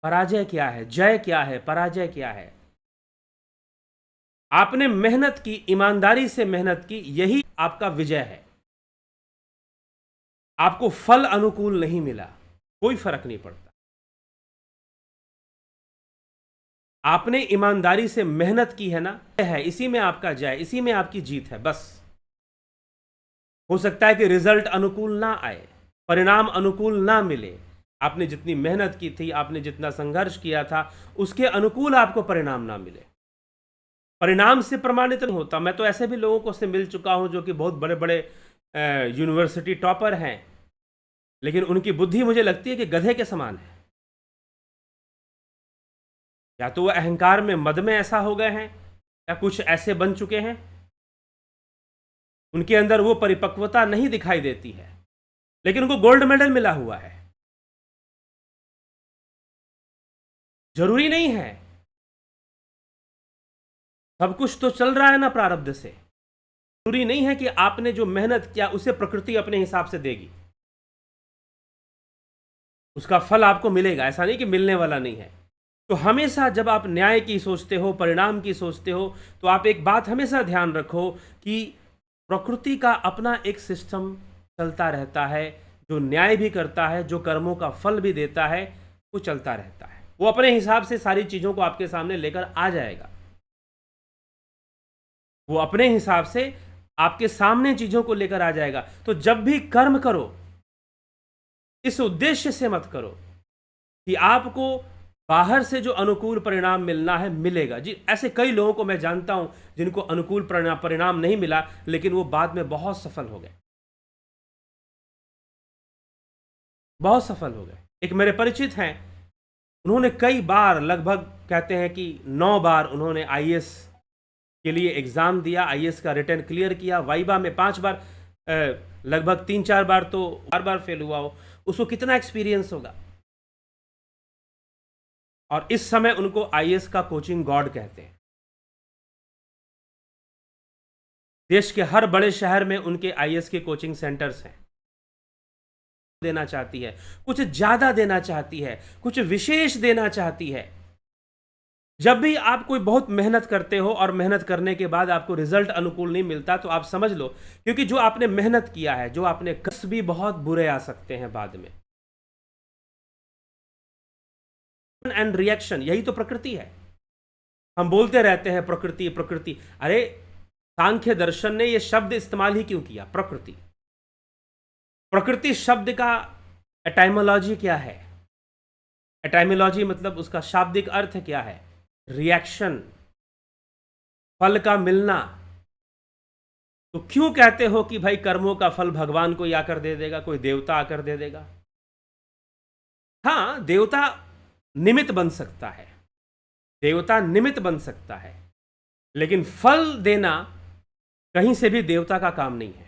पराजय क्या है, जय क्या है, पराजय क्या है। आपने मेहनत की, ईमानदारी से मेहनत की, यही आपका विजय है। आपको फल अनुकूल नहीं मिला, कोई फर्क नहीं पड़ता। आपने ईमानदारी से मेहनत की है ना, है, इसी में आपका जय, इसी में आपकी जीत है। बस हो सकता है कि रिजल्ट अनुकूल ना आए, परिणाम अनुकूल ना मिले, आपने जितनी मेहनत की थी, आपने जितना संघर्ष किया था, उसके अनुकूल आपको परिणाम ना मिले। परिणाम से प्रमाणित नहीं होता। मैं तो ऐसे भी लोगों को से मिल चुका हूं जो कि बहुत बड़े बड़े यूनिवर्सिटी टॉपर हैं, लेकिन उनकी बुद्धि मुझे लगती है कि गधे के समान है। या तो वो अहंकार में, मद में ऐसा हो गए हैं, या कुछ ऐसे बन चुके हैं, उनके अंदर वो परिपक्वता नहीं दिखाई देती है, लेकिन उनको गोल्ड मेडल मिला हुआ है। जरूरी नहीं है, सब कुछ तो चल रहा है ना प्रारब्ध से। जरूरी नहीं है कि आपने जो मेहनत किया उसे प्रकृति अपने हिसाब से देगी, उसका फल आपको मिलेगा, ऐसा नहीं कि मिलने वाला नहीं है। तो हमेशा जब आप न्याय की सोचते हो, परिणाम की सोचते हो, तो आप एक बात हमेशा ध्यान रखो कि प्रकृति का अपना एक सिस्टम चलता रहता है, जो न्याय भी करता है, जो कर्मों का फल भी देता है, वो चलता रहता है। वो अपने हिसाब से सारी चीज़ों को आपके सामने लेकर आ जाएगा, वो अपने हिसाब से आपके सामने चीज़ों को लेकर आ जाएगा। तो जब भी कर्म करो, इस उद्देश्य से मत करो कि आपको बाहर से जो अनुकूल परिणाम मिलना है मिलेगा। जी, ऐसे कई लोगों को मैं जानता हूं जिनको अनुकूल परिणाम नहीं मिला, लेकिन वो बाद में बहुत सफल हो गए। बहुत सफल हो गए। एक मेरे परिचित हैं, उन्होंने कई बार, लगभग कहते हैं कि 9 बार उन्होंने आईएएस के लिए एग्ज़ाम दिया, आईएएस का रिटन क्लियर किया, वाइवा में 5 बार, लगभग 3-4 बार तो बार फेल हुआ हो। उसको कितना एक्सपीरियंस होगा। और इस समय उनको आईएएस का कोचिंग गॉड कहते हैं। देश के हर बड़े शहर में उनके आईएएस के कोचिंग सेंटर्स हैं। देना चाहती है, कुछ ज्यादा देना चाहती है, कुछ विशेष देना चाहती है। जब भी आप कोई बहुत मेहनत करते हो और मेहनत करने के बाद आपको रिजल्ट अनुकूल नहीं मिलता, तो आप समझ लो, क्योंकि जो आपने मेहनत किया है, जो आपने कष्ट भी बहुत बुरे आ सकते हैं बाद में। एंड रिएक्शन, यही तो प्रकृति है। हम बोलते रहते हैं प्रकृति प्रकृति। अरे सांख्य दर्शन ने यह शब्द इस्तेमाल ही क्यों किया, प्रकृति। प्रकृति शब्द का एटाइमोलॉजी क्या है? एटाइमोलॉजी मतलब उसका शाब्दिक अर्थ क्या है? रिएक्शन, फल का मिलना। तो क्यों कहते हो कि भाई कर्मों का फल भगवान कोई आकर दे देगा, कोई देवता आकर दे देगा? हाँ, देवता निमित्त बन सकता है, देवता निमित्त बन सकता है, लेकिन फल देना कहीं से भी देवता का काम नहीं है।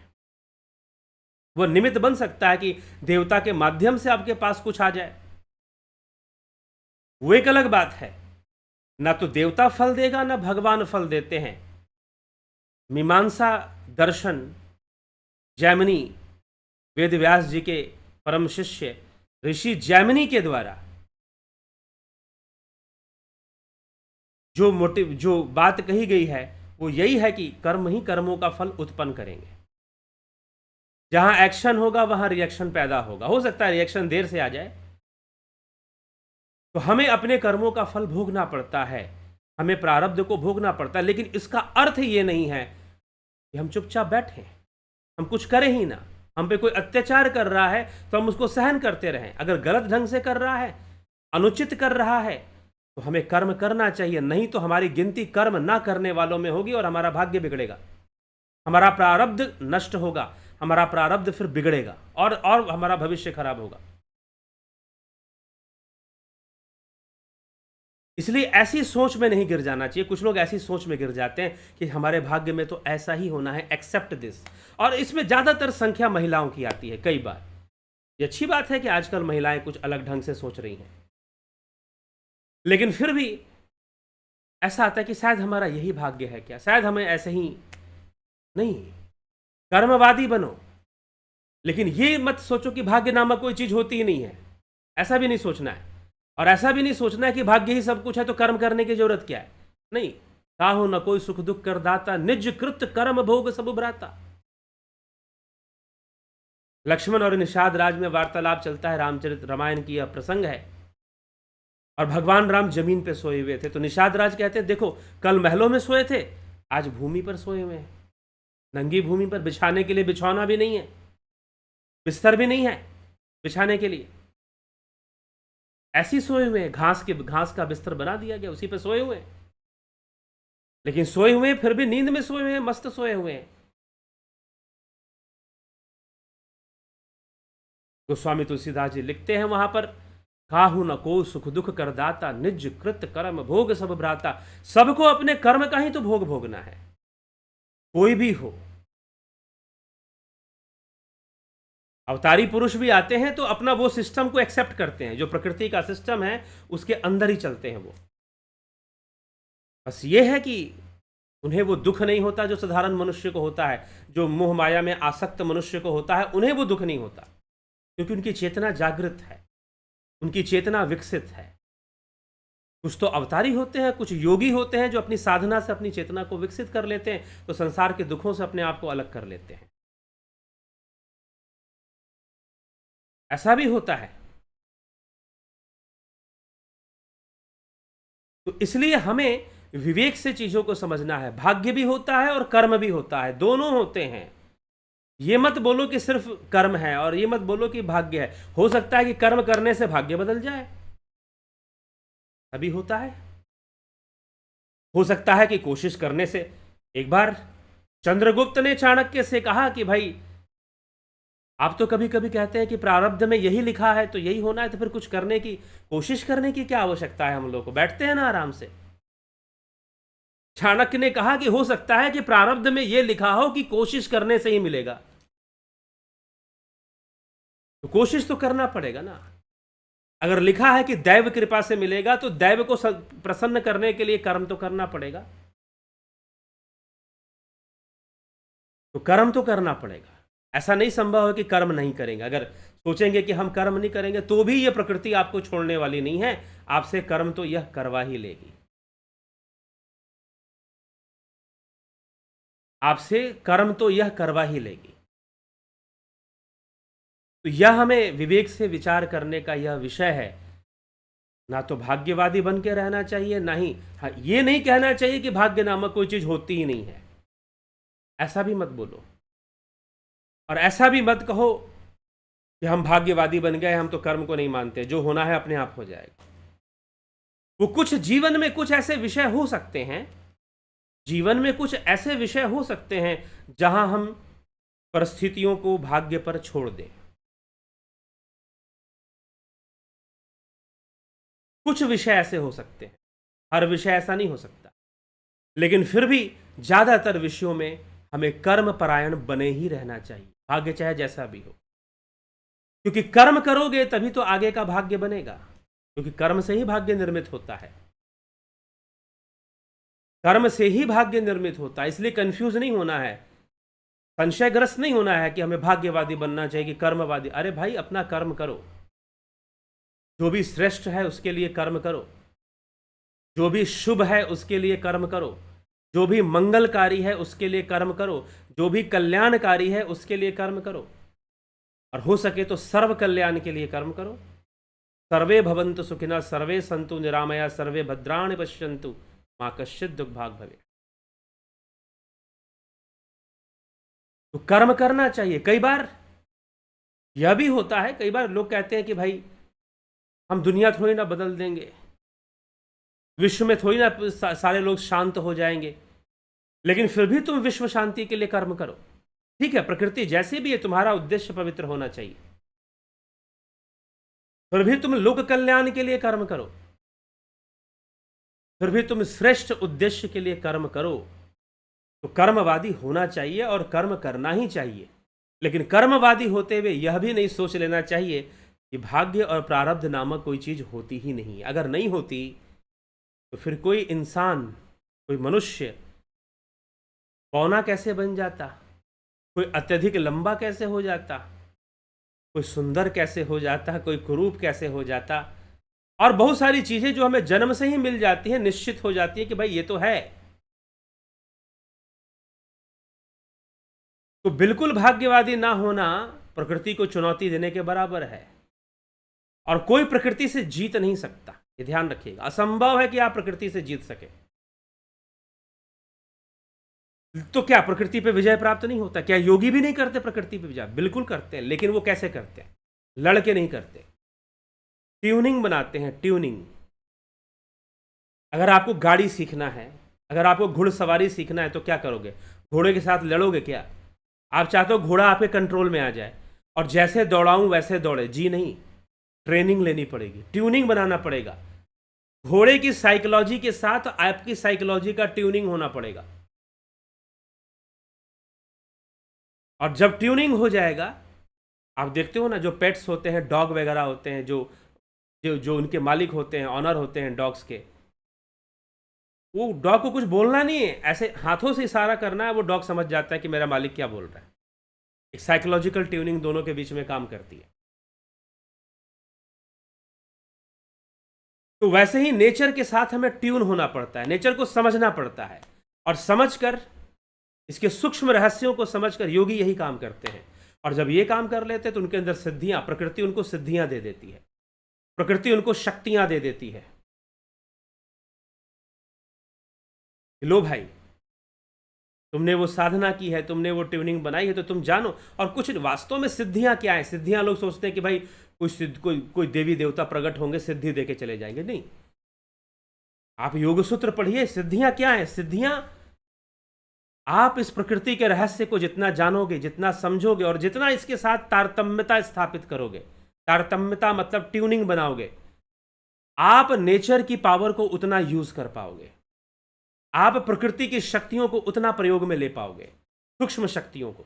वो निमित्त बन सकता है कि देवता के माध्यम से आपके पास कुछ आ जाए, वो एक अलग बात है। ना तो देवता फल देगा, ना भगवान फल देते हैं। मीमांसा दर्शन, जैमिनी, वेद व्यास जी के परम शिष्य ऋषि जैमिनी के द्वारा जो बात कही गई है, वो यही है कि कर्म ही कर्मों का फल उत्पन्न करेंगे। जहां एक्शन होगा वहां रिएक्शन पैदा होगा। हो सकता है रिएक्शन देर से आ जाए, तो हमें अपने कर्मों का फल भोगना पड़ता है, हमें प्रारब्ध को भोगना पड़ता है। लेकिन इसका अर्थ ये नहीं है कि हम चुपचाप बैठे, हम कुछ करें ही ना। हम पे कोई अत्याचार कर रहा है तो हम उसको सहन करते रहें। अगर गलत ढंग से कर रहा है, अनुचित कर रहा है, तो हमें कर्म करना चाहिए। नहीं तो हमारी गिनती कर्म ना करने वालों में होगी और हमारा भाग्य बिगड़ेगा, हमारा प्रारब्ध नष्ट होगा, हमारा प्रारब्ध फिर बिगड़ेगा और हमारा भविष्य खराब होगा। इसलिए ऐसी सोच में नहीं गिर जाना चाहिए। कुछ लोग ऐसी सोच में गिर जाते हैं कि हमारे भाग्य में तो ऐसा ही होना है, एक्सेप्ट दिस। और इसमें ज़्यादातर संख्या महिलाओं की आती है। कई बार ये अच्छी बात है कि आजकल महिलाएं कुछ अलग ढंग से सोच रही हैं, लेकिन फिर भी ऐसा आता है कि शायद हमारा यही भाग्य है क्या, शायद हमें ऐसे ही नहीं। कर्मवादी बनो, लेकिन ये मत सोचो कि भाग्य नामक कोई चीज़ होती ही नहीं है। ऐसा भी नहीं सोचना है। और ऐसा भी नहीं सोचना है कि भाग्य ही सब कुछ है तो कर्म करने की जरूरत क्या है। नहीं, काहो न कोई सुख दुख कर दाता, निज कृत कर्म भोग सब भ्राता। लक्ष्मण और निषाद राज में वार्तालाप चलता है, रामचरित रामायण की यह प्रसंग है। और भगवान राम जमीन पे सोए हुए थे, तो निषाद राज कहते हैं देखो, कल महलों में सोए थे, आज भूमि पर सोए हुए हैं, नंगी भूमि पर। बिछाने के लिए बिछौना भी नहीं है, बिस्तर भी नहीं है बिछाने के लिए, ऐसी सोए हुए हैं। घास का बिस्तर बना दिया गया, उसी पे सोए हुए हैं। लेकिन सोए हुए हैं, फिर भी नींद में सोए हुए हैं, मस्त सोए हुए हैं। गोस्वामी तुलसीदास जी लिखते हैं वहां पर, काहू न को सुख दुख कर दाता, निज कृत कर्म भोग सब भ्राता। सबको अपने कर्म का ही तो भोग भोगना है, कोई भी हो। अवतारी पुरुष भी आते हैं तो अपना वो सिस्टम को एक्सेप्ट करते हैं, जो प्रकृति का सिस्टम है उसके अंदर ही चलते हैं वो। बस ये है कि उन्हें वो दुख नहीं होता जो साधारण मनुष्य को होता है, जो मोह माया में आसक्त मनुष्य को होता है, उन्हें वो दुख नहीं होता, क्योंकि उनकी चेतना जागृत है, उनकी चेतना विकसित है। कुछ तो अवतारी होते हैं, कुछ योगी होते हैं जो अपनी साधना से अपनी चेतना को विकसित कर लेते हैं, तो संसार के दुखों से अपने आप को अलग कर लेते हैं। ऐसा भी होता है। तो इसलिए हमें विवेक से चीजों को समझना है। भाग्य भी होता है और कर्म भी होता है, दोनों होते हैं। ये मत बोलो कि सिर्फ कर्म है और ये मत बोलो कि भाग्य है। हो सकता है कि कर्म करने से भाग्य बदल जाए, अभी होता है। हो सकता है कि कोशिश करने से, एक बार चंद्रगुप्त ने चाणक्य से कहा कि भाई आप तो कभी कभी कहते हैं कि प्रारब्ध में यही लिखा है तो यही होना है, तो फिर कुछ करने की कोशिश करने की क्या आवश्यकता है? हम लोग को बैठते हैं ना आराम से। चाणक्य ने कहा कि हो सकता है कि प्रारब्ध में यह लिखा हो कि कोशिश करने से ही मिलेगा, तो कोशिश तो करना पड़ेगा ना। अगर लिखा है कि दैव कृपा से मिलेगा तो दैव को प्रसन्न करने के लिए कर्म तो करना पड़ेगा, तो कर्म तो करना पड़ेगा। ऐसा नहीं संभव है कि कर्म नहीं करेंगे। अगर सोचेंगे कि हम कर्म नहीं करेंगे तो भी यह प्रकृति आपको छोड़ने वाली नहीं है, आपसे कर्म तो यह करवा ही लेगी। आपसे कर्म तो यह करवा ही लेगी। तो यह हमें विवेक से विचार करने का यह विषय है। ना तो भाग्यवादी बन के रहना चाहिए, ना ही हाँ, ये नहीं कहना चाहिए कि भाग्य नामक कोई चीज होती ही नहीं है। ऐसा भी मत बोलो, और ऐसा भी मत कहो कि हम भाग्यवादी बन गए, हम तो कर्म को नहीं मानते, जो होना है अपने आप हो जाएगा। वो कुछ जीवन में कुछ ऐसे विषय हो सकते हैं, जीवन में कुछ ऐसे विषय हो सकते हैं जहां हम परिस्थितियों को भाग्य पर छोड़ दें। कुछ विषय ऐसे हो सकते हैं, हर विषय ऐसा नहीं हो सकता, लेकिन फिर भी ज्यादातर विषयों में हमें कर्म परायण बने ही रहना चाहिए, भाग्य चाहे जैसा भी हो। क्योंकि कर्म करोगे तभी तो आगे का भाग्य बनेगा, क्योंकि कर्म से ही भाग्य निर्मित होता है। कर्म से ही भाग्य निर्मित होता है, इसलिए कंफ्यूज नहीं होना है, संशयग्रस्त नहीं होना है कि हमें भाग्यवादी बनना चाहिए कि कर्मवादी। अरे भाई, अपना कर्म करो, जो भी श्रेष्ठ है उसके लिए कर्म करो, जो भी शुभ है उसके लिए कर्म करो, जो भी मंगलकारी है उसके लिए कर्म करो, जो भी कल्याणकारी है उसके लिए कर्म करो, और हो सके तो सर्व कल्याण के लिए कर्म करो। सर्वे भवन्तु सुखिनः, सर्वे सन्तु निरामया, सर्वे भद्राणि पश्यन्तु मां कश्चित् दुर्भाग् भवेत्। तो कर्म करना चाहिए। कई बार यह भी होता है, कई बार लोग कहते हैं कि भाई हम दुनिया थोड़ी ना बदल देंगे, विश्व में थोड़ी ना सारे लोग शांत हो जाएंगे, लेकिन फिर भी तुम विश्व शांति के लिए कर्म करो। ठीक है, प्रकृति जैसी भी है, तुम्हारा उद्देश्य पवित्र होना चाहिए, फिर भी तुम लोक कल्याण के लिए कर्म करो, फिर भी तुम श्रेष्ठ उद्देश्य के लिए कर्म करो। तो कर्मवादी होना चाहिए और कर्म करना ही चाहिए, लेकिन कर्मवादी होते हुए यह भी नहीं सोच लेना चाहिए कि भाग्य और प्रारब्ध नामक कोई चीज होती ही नहीं। अगर नहीं होती तो फिर कोई इंसान, कोई मनुष्य पौना कैसे बन जाता, कोई अत्यधिक लंबा कैसे हो जाता, कोई सुंदर कैसे हो जाता, कोई कुरूप कैसे हो जाता, और बहुत सारी चीजें जो हमें जन्म से ही मिल जाती हैं, निश्चित हो जाती है कि भाई ये तो है। तो बिल्कुल भाग्यवादी ना होना प्रकृति को चुनौती देने के बराबर है, और कोई प्रकृति से जीत नहीं सकता, ये ध्यान रखिएगा। असंभव है कि आप प्रकृति से जीत सके। तो क्या प्रकृति पे विजय प्राप्त नहीं होता? क्या योगी भी नहीं करते प्रकृति पे विजय? बिल्कुल करते हैं, लेकिन वो कैसे करते हैं? लड़के नहीं करते, ट्यूनिंग बनाते हैं, ट्यूनिंग। अगर आपको गाड़ी सीखना है, अगर आपको घुड़सवारी सीखना है, तो क्या करोगे? घोड़े के साथ लड़ोगे क्या? आप चाहते हो घोड़ा आपके कंट्रोल में आ जाए और जैसे दौड़ाऊं वैसे दौड़े? जी नहीं, ट्रेनिंग लेनी पड़ेगी, ट्यूनिंग बनाना पड़ेगा। घोड़े की साइकोलॉजी के साथ आपकी साइकोलॉजी का ट्यूनिंग होना पड़ेगा, और जब ट्यूनिंग हो जाएगा, आप देखते हो ना, जो पेट्स होते हैं, डॉग वगैरह होते हैं, जो जो जो उनके मालिक होते हैं, ऑनर होते हैं डॉग्स के, वो डॉग को कुछ बोलना नहीं है, ऐसे हाथों से इशारा करना है, वो डॉग समझ जाता है कि मेरा मालिक क्या बोल रहा है। एक साइकोलॉजिकल ट्यूनिंग दोनों के बीच में काम करती है। तो वैसे ही नेचर के साथ हमें ट्यून होना पड़ता है, नेचर को समझना पड़ता है, और समझकर, इसके सूक्ष्म रहस्यों को समझकर योगी यही काम करते हैं। और जब ये काम कर लेते हैं तो उनके अंदर सिद्धियां, प्रकृति उनको सिद्धियां दे देती है, प्रकृति उनको शक्तियां दे देती है। लो भाई, तुमने वो साधना की है, तुमने वो ट्यूनिंग बनाई है, तो तुम जानो। और कुछ वास्तव में सिद्धियां क्या है? सिद्धियां लोग सोचते हैं कि भाई कोई देवी देवता प्रकट होंगे, सिद्धि देके चले जाएंगे। नहीं, आप योग सूत्र पढ़िए, सिद्धियां क्या है? सिद्धियां आप इस प्रकृति के रहस्य को जितना जानोगे, जितना समझोगे और जितना इसके साथ तारतम्यता स्थापित करोगे, तारतम्यता मतलब ट्यूनिंग बनाओगे, आप नेचर की पावर को उतना यूज कर पाओगे, आप प्रकृति की शक्तियों को उतना प्रयोग में ले पाओगे, सूक्ष्म शक्तियों को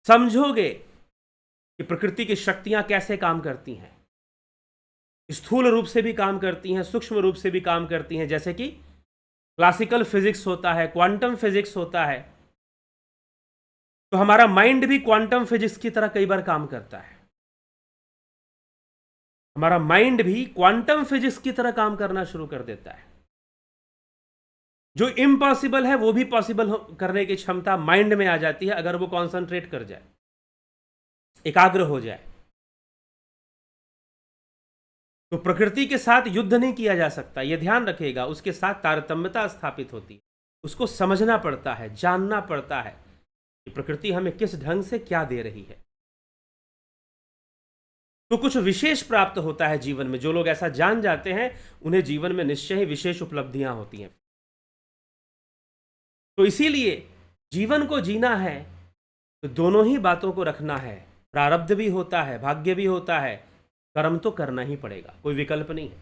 समझोगे कि प्रकृति की शक्तियां कैसे काम करती हैं, स्थूल रूप से भी काम करती हैं, सूक्ष्म रूप से भी काम करती हैं। जैसे कि क्लासिकल फिजिक्स होता है, क्वांटम फिजिक्स होता है, तो हमारा माइंड भी क्वांटम फिजिक्स की तरह कई बार काम करता है। हमारा माइंड भी क्वांटम फिजिक्स की तरह काम करना शुरू कर देता है। जो इम्पॉसिबल है वो भी पॉसिबल करने की क्षमता माइंड में आ जाती है, अगर वो कॉन्सेंट्रेट कर जाए, एकाग्र हो जाए। तो प्रकृति के साथ युद्ध नहीं किया जा सकता, यह ध्यान रखेगा। उसके साथ तारतम्यता स्थापित होती है, उसको समझना पड़ता है, जानना पड़ता है कि प्रकृति हमें किस ढंग से क्या दे रही है। तो कुछ विशेष प्राप्त होता है जीवन में। जो लोग ऐसा जान जाते हैं उन्हें जीवन में निश्चय ही विशेष उपलब्धियां होती हैं। तो इसीलिए जीवन को जीना है तो दोनों ही बातों को रखना है। प्रारब्ध भी होता है, भाग्य भी होता है, कर्म तो करना ही पड़ेगा, कोई विकल्प नहीं है।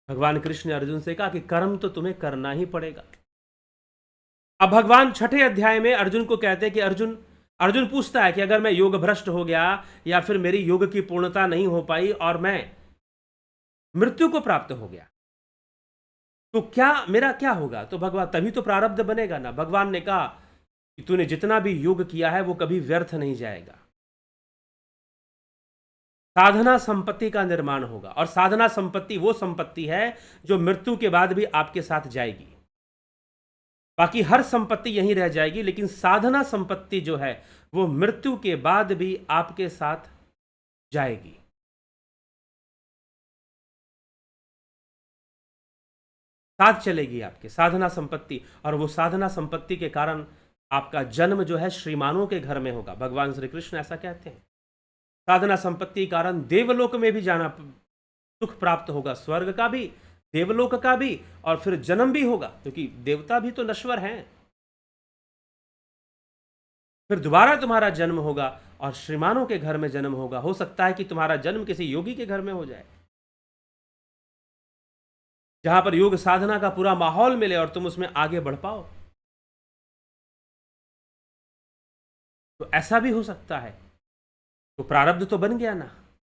भगवान कृष्ण ने अर्जुन से कहा कि कर्म तो तुम्हें करना ही पड़ेगा। अब भगवान 6ठे अध्याय में अर्जुन को कहते हैं कि अर्जुन पूछता है कि अगर मैं योग भ्रष्ट हो गया या फिर मेरी योग की पूर्णता नहीं हो पाई और मैं मृत्यु को प्राप्त हो गया तो क्या मेरा क्या होगा? तो भगवान, तभी तो प्रारब्ध बनेगा ना। भगवान ने कहा कि तूने जितना भी योग किया है वो कभी व्यर्थ नहीं जाएगा। साधना संपत्ति का निर्माण होगा, और साधना संपत्ति वो संपत्ति है जो मृत्यु के बाद भी आपके साथ जाएगी। बाकी हर संपत्ति यहीं रह जाएगी, लेकिन साधना संपत्ति जो है वो मृत्यु के बाद भी आपके साथ जाएगी। साथ चलेगी आपके साधना संपत्ति, और वो साधना संपत्ति के कारण आपका जन्म जो है श्रीमानों के घर में होगा। भगवान श्री कृष्ण ऐसा कहते हैं। साधना संपत्ति के कारण देवलोक में भी जाना, सुख प्राप्त होगा, स्वर्ग का भी, देवलोक का भी, और फिर जन्म भी होगा, क्योंकि देवता भी तो नश्वर हैं। फिर दोबारा तुम्हारा जन्म होगा और श्रीमानों के घर में जन्म होगा। हो सकता है कि तुम्हारा जन्म किसी योगी के घर में हो जाए, जहां पर योग साधना का पूरा माहौल मिले और तुम उसमें आगे बढ़ पाओ। तो ऐसा भी हो सकता है। तो प्रारब्ध तो बन गया ना,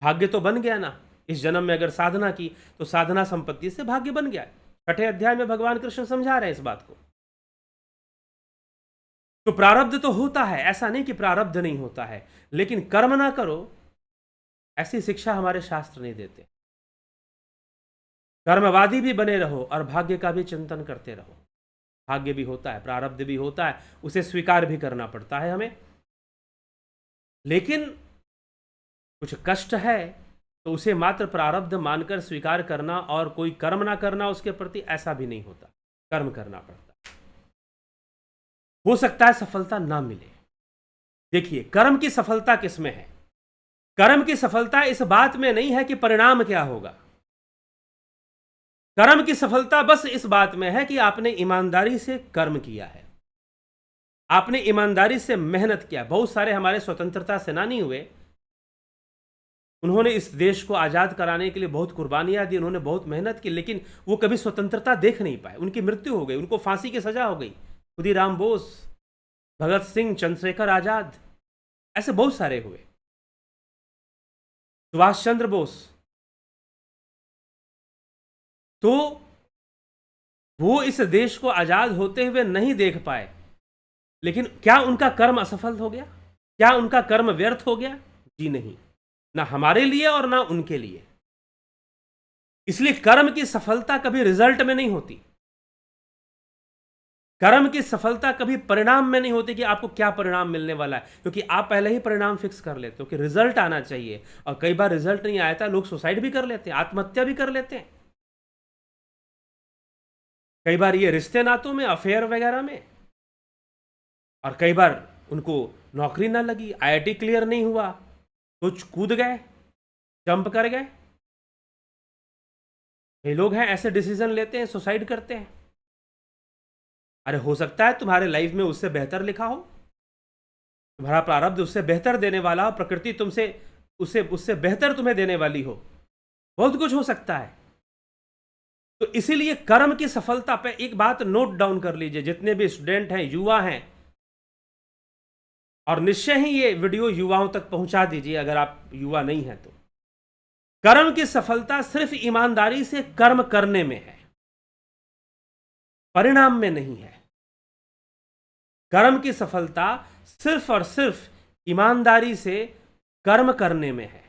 भाग्य तो बन गया ना। इस जन्म में अगर साधना की तो साधना संपत्ति से भाग्य बन गया। 6ठे अध्याय में भगवान कृष्ण समझा रहे हैं इस बात को। तो प्रारब्ध तो होता है, ऐसा नहीं कि प्रारब्ध नहीं होता है, लेकिन कर्म ना करो ऐसी शिक्षा हमारे शास्त्र नहीं देते। कर्मवादी भी बने रहो और भाग्य का भी चिंतन करते रहो। भाग्य भी होता है, प्रारब्ध भी होता है, उसे स्वीकार भी करना पड़ता है हमें। लेकिन कुछ कष्ट है तो उसे मात्र प्रारब्ध मानकर स्वीकार करना और कोई कर्म ना करना उसके प्रति, ऐसा भी नहीं होता। कर्म करना पड़ता। हो सकता है सफलता ना मिले। देखिए, कर्म की सफलता किसमें है? कर्म की सफलता इस बात में नहीं है कि परिणाम क्या होगा। कर्म की सफलता बस इस बात में है कि आपने ईमानदारी से कर्म किया है, आपने ईमानदारी से मेहनत किया। बहुत सारे हमारे स्वतंत्रता सेनानी हुए, उन्होंने इस देश को आज़ाद कराने के लिए बहुत कुर्बानियां दी, उन्होंने बहुत मेहनत की, लेकिन वो कभी स्वतंत्रता देख नहीं पाए। उनकी मृत्यु हो गई, उनको फांसी की सजा हो गई। खुदीराम बोस, भगत सिंह, चंद्रशेखर आजाद, ऐसे बहुत सारे हुए, सुभाष चंद्र बोस। तो वो इस देश को आजाद होते हुए नहीं देख पाए। लेकिन क्या उनका कर्म असफल हो गया? क्या उनका कर्म व्यर्थ हो गया? जी नहीं, ना हमारे लिए और ना उनके लिए। इसलिए कर्म की सफलता कभी रिजल्ट में नहीं होती। कर्म की सफलता कभी परिणाम में नहीं होती कि आपको क्या परिणाम मिलने वाला है, क्योंकि आप पहले ही परिणाम फिक्स कर लेते हो कि रिजल्ट आना चाहिए। और कई बार रिजल्ट नहीं आया था, लोग सुसाइड भी कर लेते हैं, आत्महत्या भी कर लेते हैं। कई बार ये रिश्ते नातों में, अफेयर वगैरह में, और कई बार उनको नौकरी ना लगी, आईआईटी क्लियर नहीं हुआ, कुछ कूद गए, जंप कर गए। कई लोग हैं ऐसे डिसीजन लेते हैं, सुसाइड करते हैं। अरे हो सकता है तुम्हारे लाइफ में उससे बेहतर लिखा हो, तुम्हारा प्रारब्ध उससे बेहतर देने वाला हो, प्रकृति तुमसे उससे उससे बेहतर तुम्हें देने वाली हो, बहुत कुछ हो सकता है। तो इसीलिए कर्म की सफलता पे एक बात नोट डाउन कर लीजिए, जितने भी स्टूडेंट हैं, युवा हैं, और निश्चय ही ये वीडियो युवाओं तक पहुंचा दीजिए अगर आप युवा नहीं हैं तो। कर्म की सफलता सिर्फ ईमानदारी से कर्म करने में है, परिणाम में नहीं है। कर्म की सफलता सिर्फ और सिर्फ ईमानदारी से कर्म करने में है।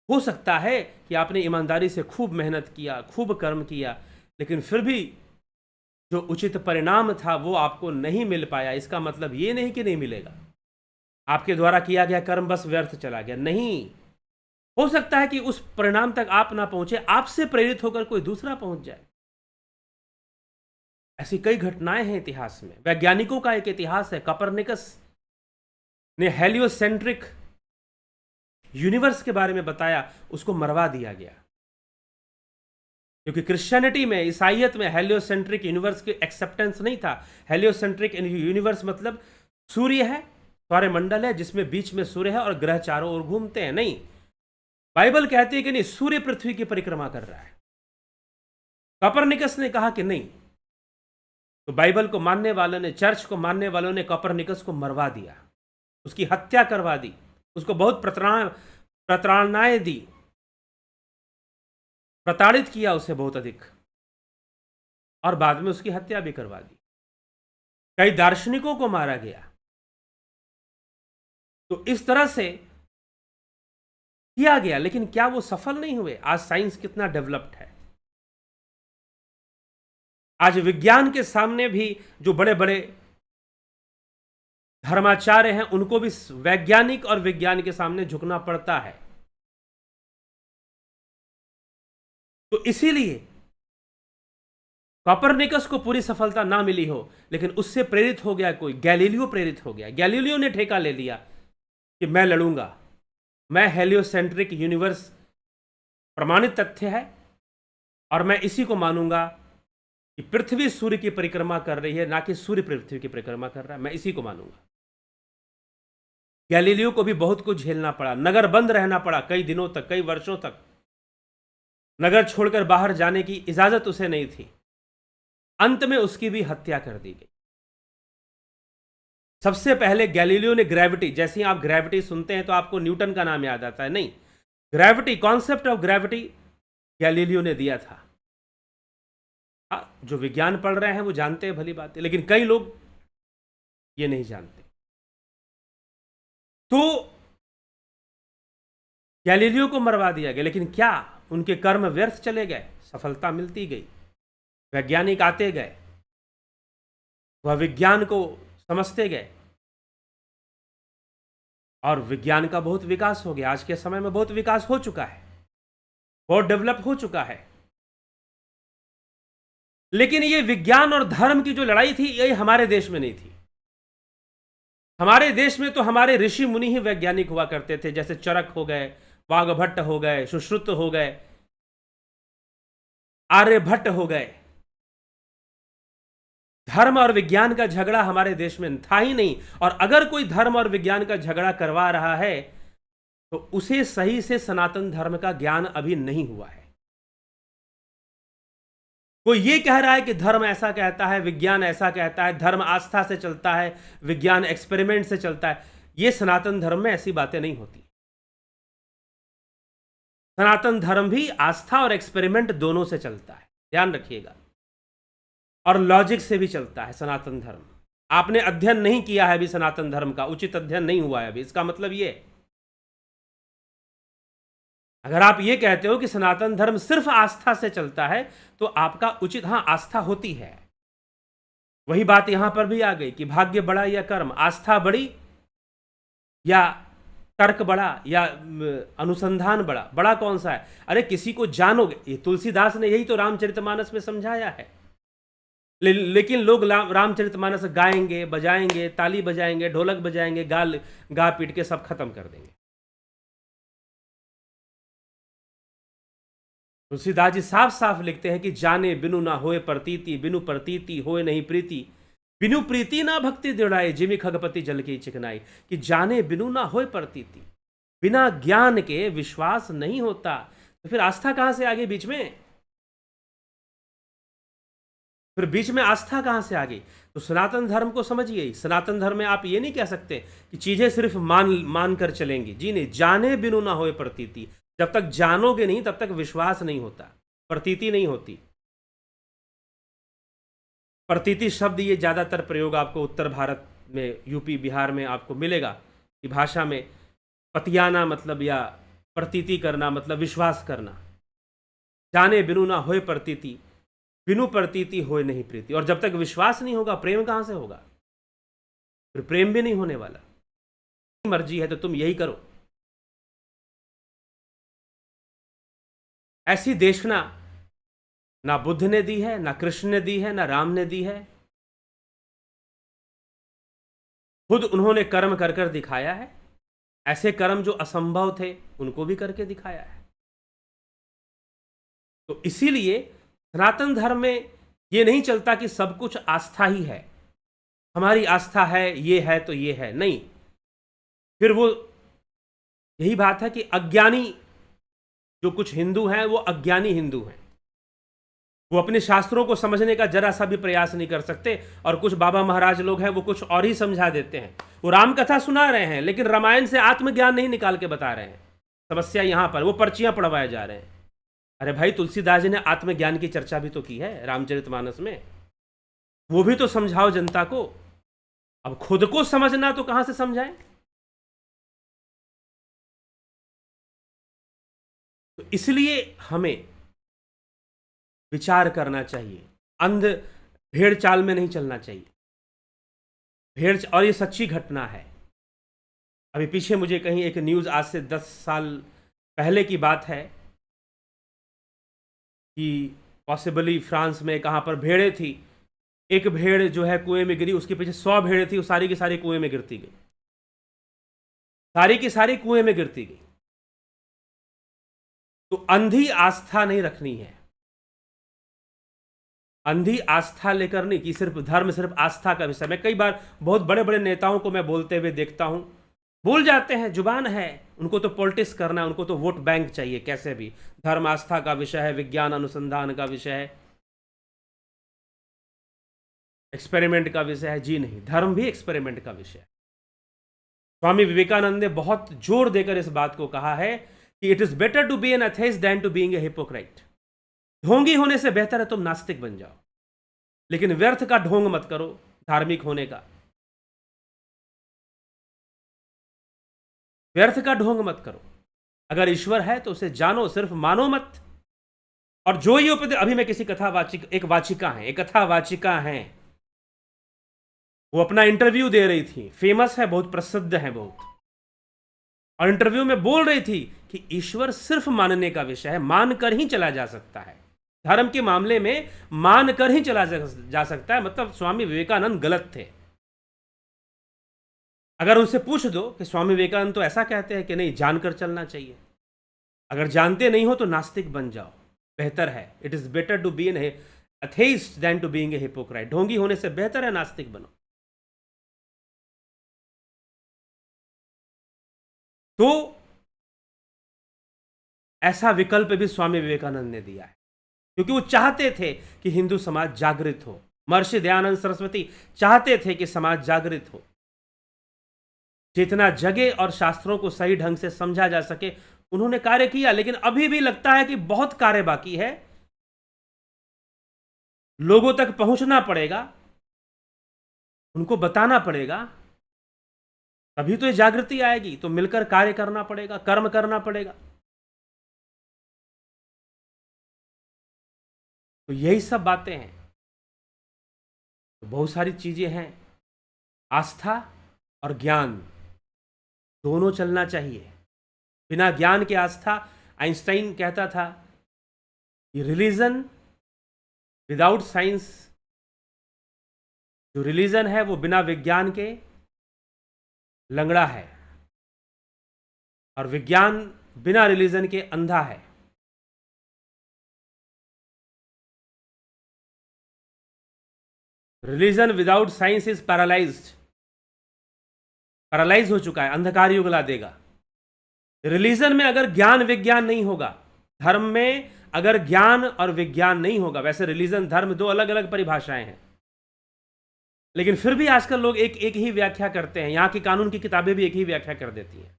हो सकता है कि आपने ईमानदारी से खूब मेहनत किया, खूब कर्म किया, लेकिन फिर भी जो उचित परिणाम था वो आपको नहीं मिल पाया। इसका मतलब ये नहीं कि नहीं मिलेगा, आपके द्वारा किया गया कर्म बस व्यर्थ चला गया, नहीं। हो सकता है कि उस परिणाम तक आप ना पहुंचे, आपसे प्रेरित होकर कोई दूसरा पहुंच जाए। ऐसी कई घटनाएं हैं इतिहास में। वैज्ञानिकों का एक इतिहास है। कोपरनिकस ने हेलियोसेंट्रिक यूनिवर्स के बारे में बताया, उसको मरवा दिया गया, क्योंकि क्रिश्चियनिटी में, ईसाइयत में हेलियोसेंट्रिक यूनिवर्स की एक्सेप्टेंस नहीं था। हेलियोसेंट्रिक यूनिवर्स मतलब सूर्य है, सौरमंडल है जिसमें बीच में सूर्य है और ग्रह चारों ओर घूमते हैं, नहीं। बाइबल कहती है कि नहीं, सूर्य पृथ्वी की परिक्रमा कर रहा है। कोपरनिकस ने कहा कि नहीं, तो बाइबल को मानने वालों ने, चर्च को मानने वालों ने कोपरनिकस को मरवा दिया, उसकी हत्या करवा दी, उसको बहुत प्रताड़नाएं दी, प्रताड़ित किया उसे बहुत अधिक, और बाद में उसकी हत्या भी करवा दी। कई दार्शनिकों को मारा गया। तो इस तरह से किया गया, लेकिन क्या वो सफल नहीं हुए? आज साइंस कितना डेवलप्ड है, आज विज्ञान के सामने भी जो बड़े बड़े धर्माचार्य हैं उनको भी वैज्ञानिक और विज्ञान के सामने झुकना पड़ता है। तो इसीलिए कोपरनिकस को पूरी सफलता ना मिली हो, लेकिन उससे प्रेरित हो गया कोई, गैलीलियो प्रेरित हो गया। गैलीलियो ने ठेका ले लिया कि मैं लड़ूंगा, मैं हेलियोसेंट्रिक यूनिवर्स प्रमाणित तथ्य है और मैं इसी को मानूंगा कि पृथ्वी सूर्य की परिक्रमा कर रही है, ना कि सूर्य पृथ्वी की परिक्रमा कर रहा है, मैं इसी को मानूंगा। गैलीलियो को भी बहुत कुछ झेलना पड़ा, नगर बंद रहना पड़ा कई दिनों तक, कई वर्षों तक। नगर छोड़कर बाहर जाने की इजाजत उसे नहीं थी। अंत में उसकी भी हत्या कर दी गई। सबसे पहले गैलीलियो ने ग्रेविटी, जैसे ही आप ग्रेविटी सुनते हैं तो आपको न्यूटन का नाम याद आता है, नहीं, gravity, concept of gravity Galileo ने दिया था। जो विज्ञान पढ़ रहे हैं वो जानते हैं, भली बात है, लेकिन कई लोग ये नहीं जानते। तो गैलीलियो को मरवा दिया गया, लेकिन क्या उनके कर्म व्यर्थ चले गए? सफलता मिलती गई, वैज्ञानिक आते गए, वह विज्ञान को समझते गए, और विज्ञान का बहुत विकास हो गया। आज के समय में बहुत विकास हो चुका है, बहुत डेवलप हो चुका है। लेकिन ये विज्ञान और धर्म की जो लड़ाई थी, ये हमारे देश में नहीं थी। हमारे देश में तो हमारे ऋषि मुनि ही वैज्ञानिक हुआ करते थे, जैसे चरक हो गए, वाघभट्ट हो गए, सुश्रुत हो गए, आर्यभट्ट हो गए। धर्म और विज्ञान का झगड़ा हमारे देश में था ही नहीं, और अगर कोई धर्म और विज्ञान का झगड़ा करवा रहा है तो उसे सही से सनातन धर्म का ज्ञान अभी नहीं हुआ है। कोई ये कह रहा है कि धर्म ऐसा कहता है, विज्ञान ऐसा कहता है, धर्म आस्था से चलता है, विज्ञान एक्सपेरिमेंट से चलता है। ये सनातन धर्म में ऐसी बातें नहीं होती। सनातन धर्म भी आस्था और एक्सपेरिमेंट दोनों से चलता है, ध्यान रखिएगा, और लॉजिक से भी चलता है सनातन धर्म। आपने अध्ययन नहीं किया है अभी सनातन धर्म का, उचित अध्ययन नहीं हुआ है अभी, इसका मतलब ये। अगर आप ये कहते हो कि सनातन धर्म सिर्फ आस्था से चलता है तो आपका उचित, हाँ आस्था होती है, वही बात यहां पर भी आ गई कि भाग्य बड़ा या कर्म, आस्था बड़ी या तर्क बड़ा या अनुसंधान बड़ा? बड़ा कौन सा है? अरे किसी को जानोगे, ये तुलसीदास ने यही तो रामचरितमानस में समझाया है। लेकिन लोग रामचरितमानस गाएंगे, बजाएंगे, ताली बजाएंगे, ढोलक बजाएंगे, गा पीट के सब खत्म कर देंगे। तुलसीदास जी साफ साफ लिखते हैं कि जाने बिनु ना होए प्रतीति, बिनु प्रतीति होए नहीं प्रीति, बिनु प्रीति ना भक्ति दृढ़ाए, जिमि खगपति जल की चिकनाई। कि जाने बिनु ना होए प्रतीति, बिना ज्ञान के विश्वास नहीं होता, तो फिर आस्था कहां से आ गई बीच में? फिर बीच में आस्था कहां से आ गई? तो सनातन धर्म को समझिए। सनातन धर्म में आप ये नहीं कह सकते कि चीजें सिर्फ मान कर चलेंगी। जी नहीं, जाने बिनु ना होए प्रतीति। जब तक जानोगे नहीं तब तक विश्वास नहीं होता, प्रतीति नहीं होती। प्रतीति शब्द ये ज्यादातर प्रयोग आपको उत्तर भारत में, यूपी बिहार में आपको मिलेगा कि भाषा में पतियाना मतलब या प्रतीति करना मतलब विश्वास करना। जाने बिनु ना होए प्रतीति, बिनु प्रतीति होए नहीं प्रीति। और जब तक विश्वास नहीं होगा प्रेम कहां से होगा? फिर प्रेम भी नहीं होने वाला। मर्जी है तो तुम यही करो। ऐसी देशना ना बुद्ध ने दी है, ना कृष्ण ने दी है, ना राम ने दी है। खुद उन्होंने कर्म कर कर दिखाया है। ऐसे कर्म जो असंभव थे उनको भी करके दिखाया है। तो इसीलिए सनातन धर्म में ये नहीं चलता कि सब कुछ आस्था ही है, हमारी आस्था है, ये है तो ये है, नहीं। फिर वो यही बात है कि अज्ञानी जो कुछ हिंदू हैं वो अज्ञानी हिंदू हैं, वो अपने शास्त्रों को समझने का जरा सा भी प्रयास नहीं कर सकते। और कुछ बाबा महाराज लोग हैं वो कुछ और ही समझा देते हैं। वो राम कथा सुना रहे हैं लेकिन रामायण से आत्मज्ञान नहीं निकाल के बता रहे हैं। समस्या यहां पर वो पर्चियां पढ़वाए जा रहे हैं। अरे भाई, तुलसीदास जी ने आत्मज्ञान की चर्चा भी तो की है रामचरितमानस में, वो भी तो समझाओ जनता को। अब खुद को समझना तो कहां से समझाएं? तो इसलिए हमें विचार करना चाहिए, अंध भेड़ चाल में नहीं चलना चाहिए। और ये सच्ची घटना है। अभी पीछे मुझे कहीं एक न्यूज़, आज से 10 साल पहले की बात है, कि पॉसिबली फ्रांस में कहाँ पर भेड़ें थी। एक भेड़ जो है कुएं में गिरी, उसके पीछे 100 भेड़ें थी, वो सारी की सारी कुएं में गिरती गई, सारी की सारी कुएं में गिरती गई। तो अंधी आस्था नहीं रखनी है। अंधी आस्था लेकर नहीं कि सिर्फ धर्म सिर्फ आस्था का विषय। मैं कई बार बहुत बड़े बड़े नेताओं को मैं बोलते हुए देखता हूं, बोल जाते हैं, जुबान है, उनको तो पॉलिटिक्स करना है, उनको तो वोट बैंक चाहिए कैसे भी। धर्म आस्था का विषय है, विज्ञान अनुसंधान का विषय है, एक्सपेरिमेंट का विषय है। जी नहीं, धर्म भी एक्सपेरिमेंट का विषय है। स्वामी विवेकानंद ने बहुत जोर देकर इस बात को कहा है कि it is better to be an atheist than to being a hypocrite. ढोंगी होने से बेहतर है तुम नास्तिक बन जाओ, लेकिन व्यर्थ का ढोंग मत करो धार्मिक होने का। व्यर्थ का ढोंग मत करो। अगर ईश्वर है तो उसे जानो, सिर्फ मानो मत। और जो ये उपदेश, अभी मैं किसी कथावाचिका, एक वाचिका है, एक कथावाचिका है, वो अपना इंटरव्यू दे रही थी, फेमस है, बहुत प्रसिद्ध है बहुत, और इंटरव्यू में बोल रही थी कि ईश्वर सिर्फ मानने का विषय है, मान कर ही चला जा सकता है। धर्म के मामले में मान कर ही चला जा सकता है। मतलब स्वामी विवेकानंद गलत थे। अगर उनसे पूछ दो कि स्वामी विवेकानंद तो ऐसा कहते हैं कि नहीं, जानकर चलना चाहिए। अगर जानते नहीं हो तो नास्तिक बन जाओ, बेहतर है। It is better to be an atheist than to being a hypocrite. ढोंगी होने से बेहतर है नास्तिक बनो। तो ऐसा विकल्प भी स्वामी विवेकानंद ने दिया है, क्योंकि वो चाहते थे कि हिंदू समाज जागृत हो। महर्षि दयानंद सरस्वती चाहते थे कि समाज जागृत हो, चेतना जगे और शास्त्रों को सही ढंग से समझा जा सके। उन्होंने कार्य किया, लेकिन अभी भी लगता है कि बहुत कार्य बाकी है। लोगों तक पहुंचना पड़ेगा, उनको बताना पड़ेगा, तभी तो ये जागृति आएगी। तो मिलकर कार्य करना पड़ेगा, कर्म करना पड़ेगा। तो यही सब बातें हैं। तो बहुत सारी चीजें हैं। आस्था और ज्ञान दोनों चलना चाहिए। बिना ज्ञान के आस्था, आइंस्टाइन कहता था कि रिलीजन विदाउट साइंस, जो रिलीजन है वो बिना विज्ञान के लंगड़ा है, और विज्ञान बिना रिलीजन के अंधा है। Religion without science is paralysed, paralyse हो चुका है, अंधकार युग ला देगा। रिलीजन में अगर ज्ञान विज्ञान नहीं होगा, धर्म में अगर ज्ञान और विज्ञान नहीं होगा, वैसे रिलीजन धर्म दो अलग अलग परिभाषाएं हैं, लेकिन फिर भी आजकल लोग एक एक ही व्याख्या करते हैं। यहां की कानून की किताबें भी एक ही व्याख्या कर देती हैं।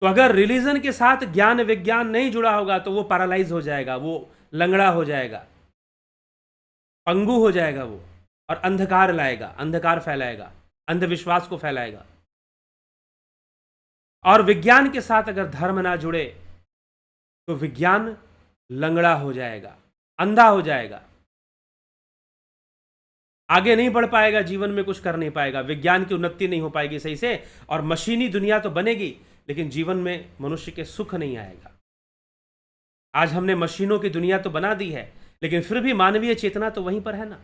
तो अगर रिलीजन के साथ ज्ञान विज्ञान नहीं जुड़ा होगा तो वो पैरालाइज हो जाएगा, वो लंगड़ा हो जाएगा, पंगु हो जाएगा वो, और अंधकार लाएगा, अंधकार फैलाएगा, अंधविश्वास को फैलाएगा। और विज्ञान के साथ अगर धर्म ना जुड़े तो विज्ञान लंगड़ा हो जाएगा, अंधा हो जाएगा, आगे नहीं बढ़ पाएगा, जीवन में कुछ कर नहीं पाएगा, विज्ञान की उन्नति नहीं हो पाएगी सही से, और मशीनी दुनिया तो बनेगी लेकिन जीवन में मनुष्य के सुख नहीं आएगा। आज हमने मशीनों की दुनिया तो बना दी है, लेकिन फिर भी मानवीय चेतना तो वहीं पर है ना।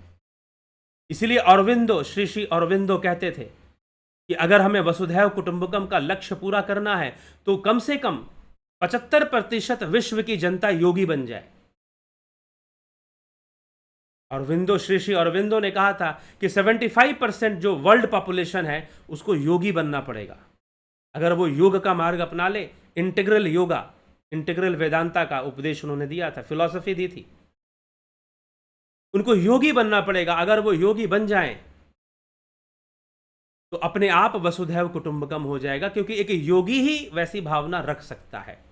इसीलिए अरविंदो, श्री श्री अरविंदो कहते थे कि अगर हमें वसुधैव कुटुंबकम का लक्ष्य पूरा करना है तो कम से कम 75% विश्व की जनता योगी बन जाए। अरविंदो, श्री श्री अरविंदो ने कहा था कि 75% जो वर्ल्ड पॉपुलेशन है उसको योगी बनना पड़ेगा। अगर वो योग का मार्ग अपना ले, इंटीग्रल योगा, इंटीग्रल वेदांता का उपदेश उन्होंने दिया था, फिलॉसफी दी थी, उनको योगी बनना पड़ेगा। अगर वो योगी बन जाएं तो अपने आप वसुधैव कुटुंबकम हो जाएगा, क्योंकि एक योगी ही वैसी भावना रख सकता है।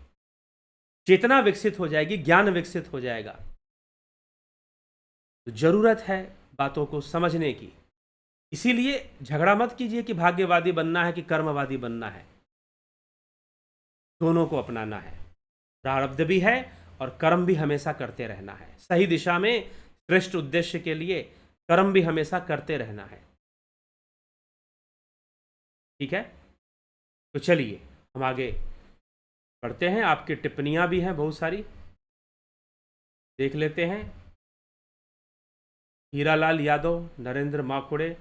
चेतना विकसित हो जाएगी, ज्ञान विकसित हो जाएगा। तो जरूरत है बातों को समझने की। इसीलिए झगड़ा मत कीजिए कि भाग्यवादी बनना है कि कर्मवादी बनना है, दोनों को अपनाना है। प्रारब्ध भी है और कर्म भी हमेशा करते रहना है। सही दिशा में श्रेष्ठ उद्देश्य के लिए कर्म भी हमेशा करते रहना है। ठीक है, तो चलिए हम आगे बढ़ते हैं। आपकी टिप्पणियां भी हैं बहुत सारी, देख लेते हैं। हीरालाल यादव, नरेंद्र माकुड़े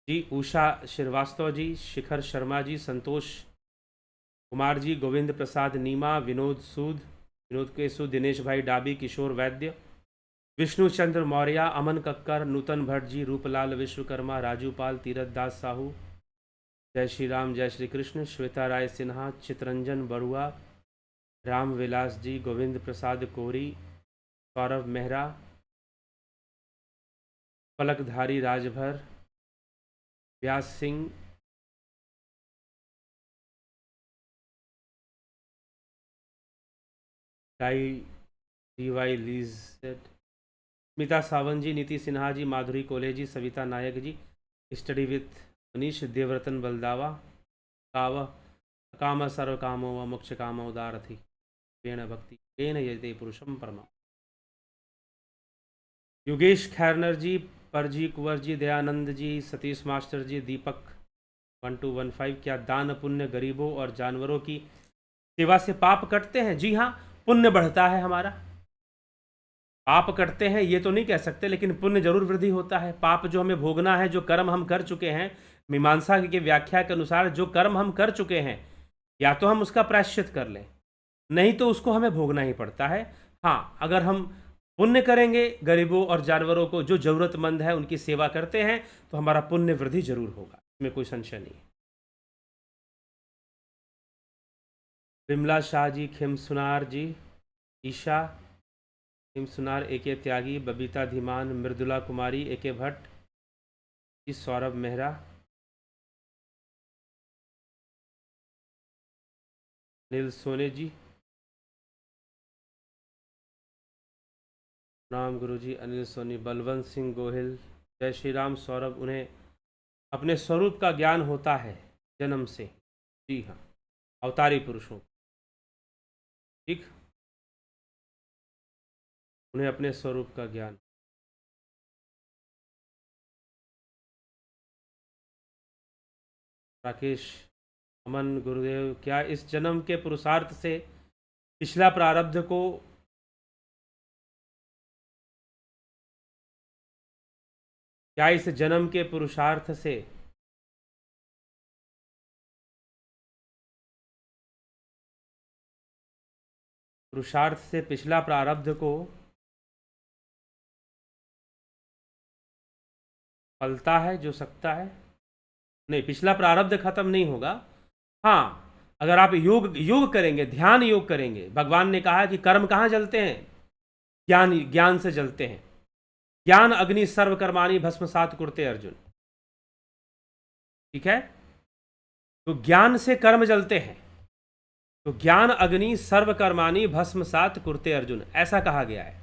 जी, उषा श्रीवास्तव जी, शिखर शर्मा जी, संतोष कुमार जी, गोविंद प्रसाद नीमा, विनोद सूद, विनोद केसु, दिनेश भाई डाबी, किशोर वैद्य, विष्णु चंद्र मौर्य, अमन कक्कर, नूतन भट्ट जी, रूपलाल विश्वकर्मा, राजू पाल, तीरथ दास साहू, जय श्री राम, जय श्री कृष्ण, श्वेता राय सिन्हा, चितरंजन बरुआ, राम विलास जी, गोविंद प्रसाद कोरी, सौरभ मेहरा, पलकधारी राजभर, व्यास सिंह, डाई डीवाई लीजेड, स्मिता सावंत जी, नीति सिन्हा जी, माधुरी कोले जी, सविता नायक जी, स्टडी विथ मनीष, देवरतन बलदावा, काव काम सर्व कामो व मोक्ष काम उदारथी, प्रेण भक्ति प्रेण यजते पुरुषम परमा, योगेश खैरनर जी, परजी कुंवर जी, दयानंद जी, सतीश मास्टर जी, दीपक 1215, क्या दान पुण्य गरीबों और जानवरों की सेवा से पाप कटते हैं? जी हाँ, पुण्य बढ़ता है हमारा। पाप कटते हैं ये तो नहीं कह सकते, लेकिन पुण्य जरूर वृद्धि होता है। पाप जो हमें भोगना है, जो कर्म हम कर चुके हैं, मीमांसा की व्याख्या के अनुसार जो कर्म हम कर चुके हैं, या तो हम उसका प्रायश्चित कर लें, नहीं तो उसको हमें भोगना ही पड़ता है। हाँ, अगर हम पुण्य करेंगे, गरीबों और जानवरों को जो जरूरतमंद है उनकी सेवा करते हैं, तो हमारा पुण्य वृद्धि जरूर होगा, इसमें कोई संशय नहीं। विमला शाह जी, खिम सुनार जी, ईशा खिम सुनार, एके त्यागी, बबीता धीमान, मृदुला कुमारी, एके भट्ट जी, सौरभ मेहरा, अनिल सोने जी, नाम गुरु जी, अनिल सोनी, बलवंत सिंह गोहिल, जय श्री राम। सौरभ, उन्हें अपने स्वरूप का ज्ञान होता है जन्म से। जी हाँ, अवतारी पुरुषों, ठीक, उन्हें अपने स्वरूप का ज्ञान। राकेश, अमन गुरुदेव, क्या इस जन्म के पुरुषार्थ से पिछला प्रारब्ध को क्या इस जन्म के पुरुषार्थ से पिछला प्रारब्ध को फलता है जो सकता है, नहीं, पिछला प्रारब्ध खत्म नहीं होगा। हाँ, अगर आप योग करेंगे, ध्यान योग करेंगे, भगवान ने कहा कि कर्म कहाँ जलते हैं, ज्ञान से जलते हैं। ज्ञान अग्नि सर्वकर्माणि भस्मसात कुरुते अर्जुन। ठीक है, तो ज्ञान से कर्म जलते हैं, तो ज्ञान अग्नि सर्वकर्माणि भस्मसात कुरुते अर्जुन, ऐसा कहा गया है।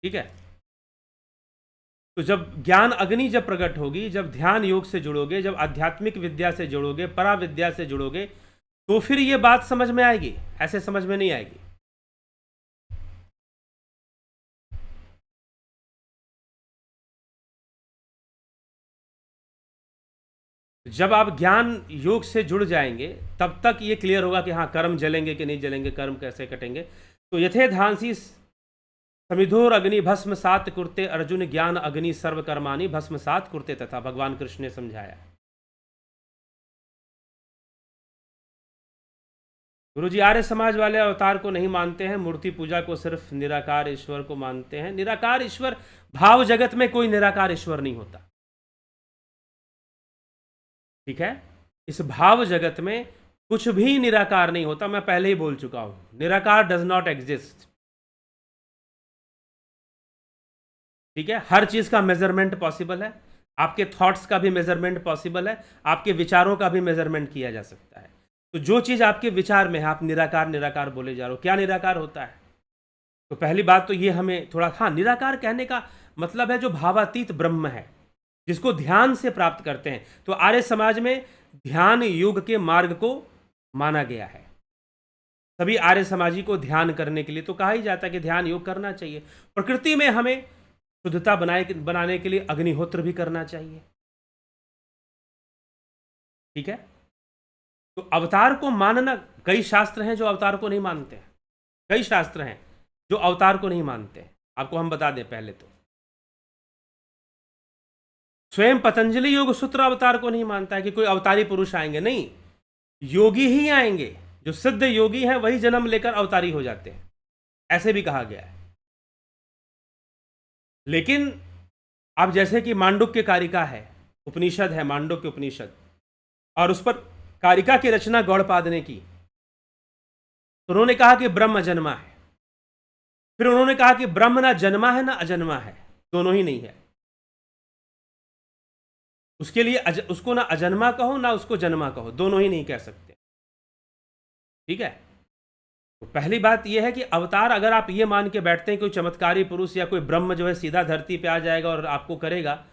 ठीक है, तो जब ज्ञान अग्नि जब प्रकट होगी, जब ध्यान योग से जुड़ोगे, जब आध्यात्मिक विद्या से जुड़ोगे, परा विद्या से जुड़ोगे, तो फिर ये बात समझ में आएगी, ऐसे समझ में नहीं आएगी। जब आप ज्ञान योग से जुड़ जाएंगे तब तक ये क्लियर होगा कि हाँ, कर्म जलेंगे कि नहीं जलेंगे, कर्म कैसे कटेंगे। तो यथे धांसी समिधोर अग्नि भस्म सात कुरते अर्जुन, ज्ञान अग्नि सर्वकर्माणि भस्म सात कुरते, तथा भगवान कृष्ण ने समझाया। गुरुजी, आर्य समाज वाले अवतार को नहीं मानते हैं, मूर्ति पूजा को सिर्फ निराकार ईश्वर को मानते हैं। निराकार ईश्वर, भाव जगत में कोई निराकार ईश्वर नहीं होता। ठीक है, इस भाव जगत में कुछ भी निराकार नहीं होता, मैं पहले ही बोल चुका हूं, निराकार डज नॉट एग्जिस्ट। ठीक है, हर चीज का मेजरमेंट पॉसिबल है, आपके थॉट्स का भी मेजरमेंट पॉसिबल है, आपके विचारों का भी मेजरमेंट किया जा सकता है। तो जो चीज आपके विचार में है, आप निराकार निराकार बोले जा रहे हो, क्या निराकार होता है? तो पहली बात तो ये हमें थोड़ा, हाँ, निराकार कहने का मतलब है जो भावातीत ब्रह्म है, जिसको ध्यान से प्राप्त करते हैं। तो आर्य समाज में ध्यान योग के मार्ग को माना गया है। सभी आर्य समाजी को ध्यान करने के लिए तो कहा ही जाता है कि ध्यान योग करना चाहिए। प्रकृति में हमें शुद्धता बनाने के लिए अग्निहोत्र भी करना चाहिए। ठीक है, तो अवतार को मानना, कई शास्त्र हैं जो अवतार को नहीं मानते हैं, कई शास्त्र हैं जो अवतार को नहीं मानते हैं। आपको हम बता दें, पहले तो स्वयं पतंजलि योग सूत्र अवतार को नहीं मानता है कि कोई अवतारी पुरुष आएंगे, नहीं, योगी ही आएंगे। जो सिद्ध योगी हैं वही जन्म लेकर अवतारी हो जाते हैं, ऐसे भी कहा गया है। लेकिन अब जैसे कि मांडुक्य कारिका है, उपनिषद है, मांडुक्य उपनिषद, और उस पर कारिका की रचना गौड़पाद ने की। तो उन्होंने कहा कि ब्रह्म अजन्मा है, फिर उन्होंने कहा कि ब्रह्म ना जन्मा है ना अजन्मा है, दोनों ही नहीं है। उसके लिए उसको ना अजन्मा कहो ना उसको जन्मा कहो, दोनों ही नहीं कह सकते। ठीक है, तो पहली बात यह है कि अवतार, अगर आप ये मान के बैठते हैं कोई चमत्कारी पुरुष या कोई ब्रह्म जो है सीधा धरती पे आ जाएगा और आपको करेगा,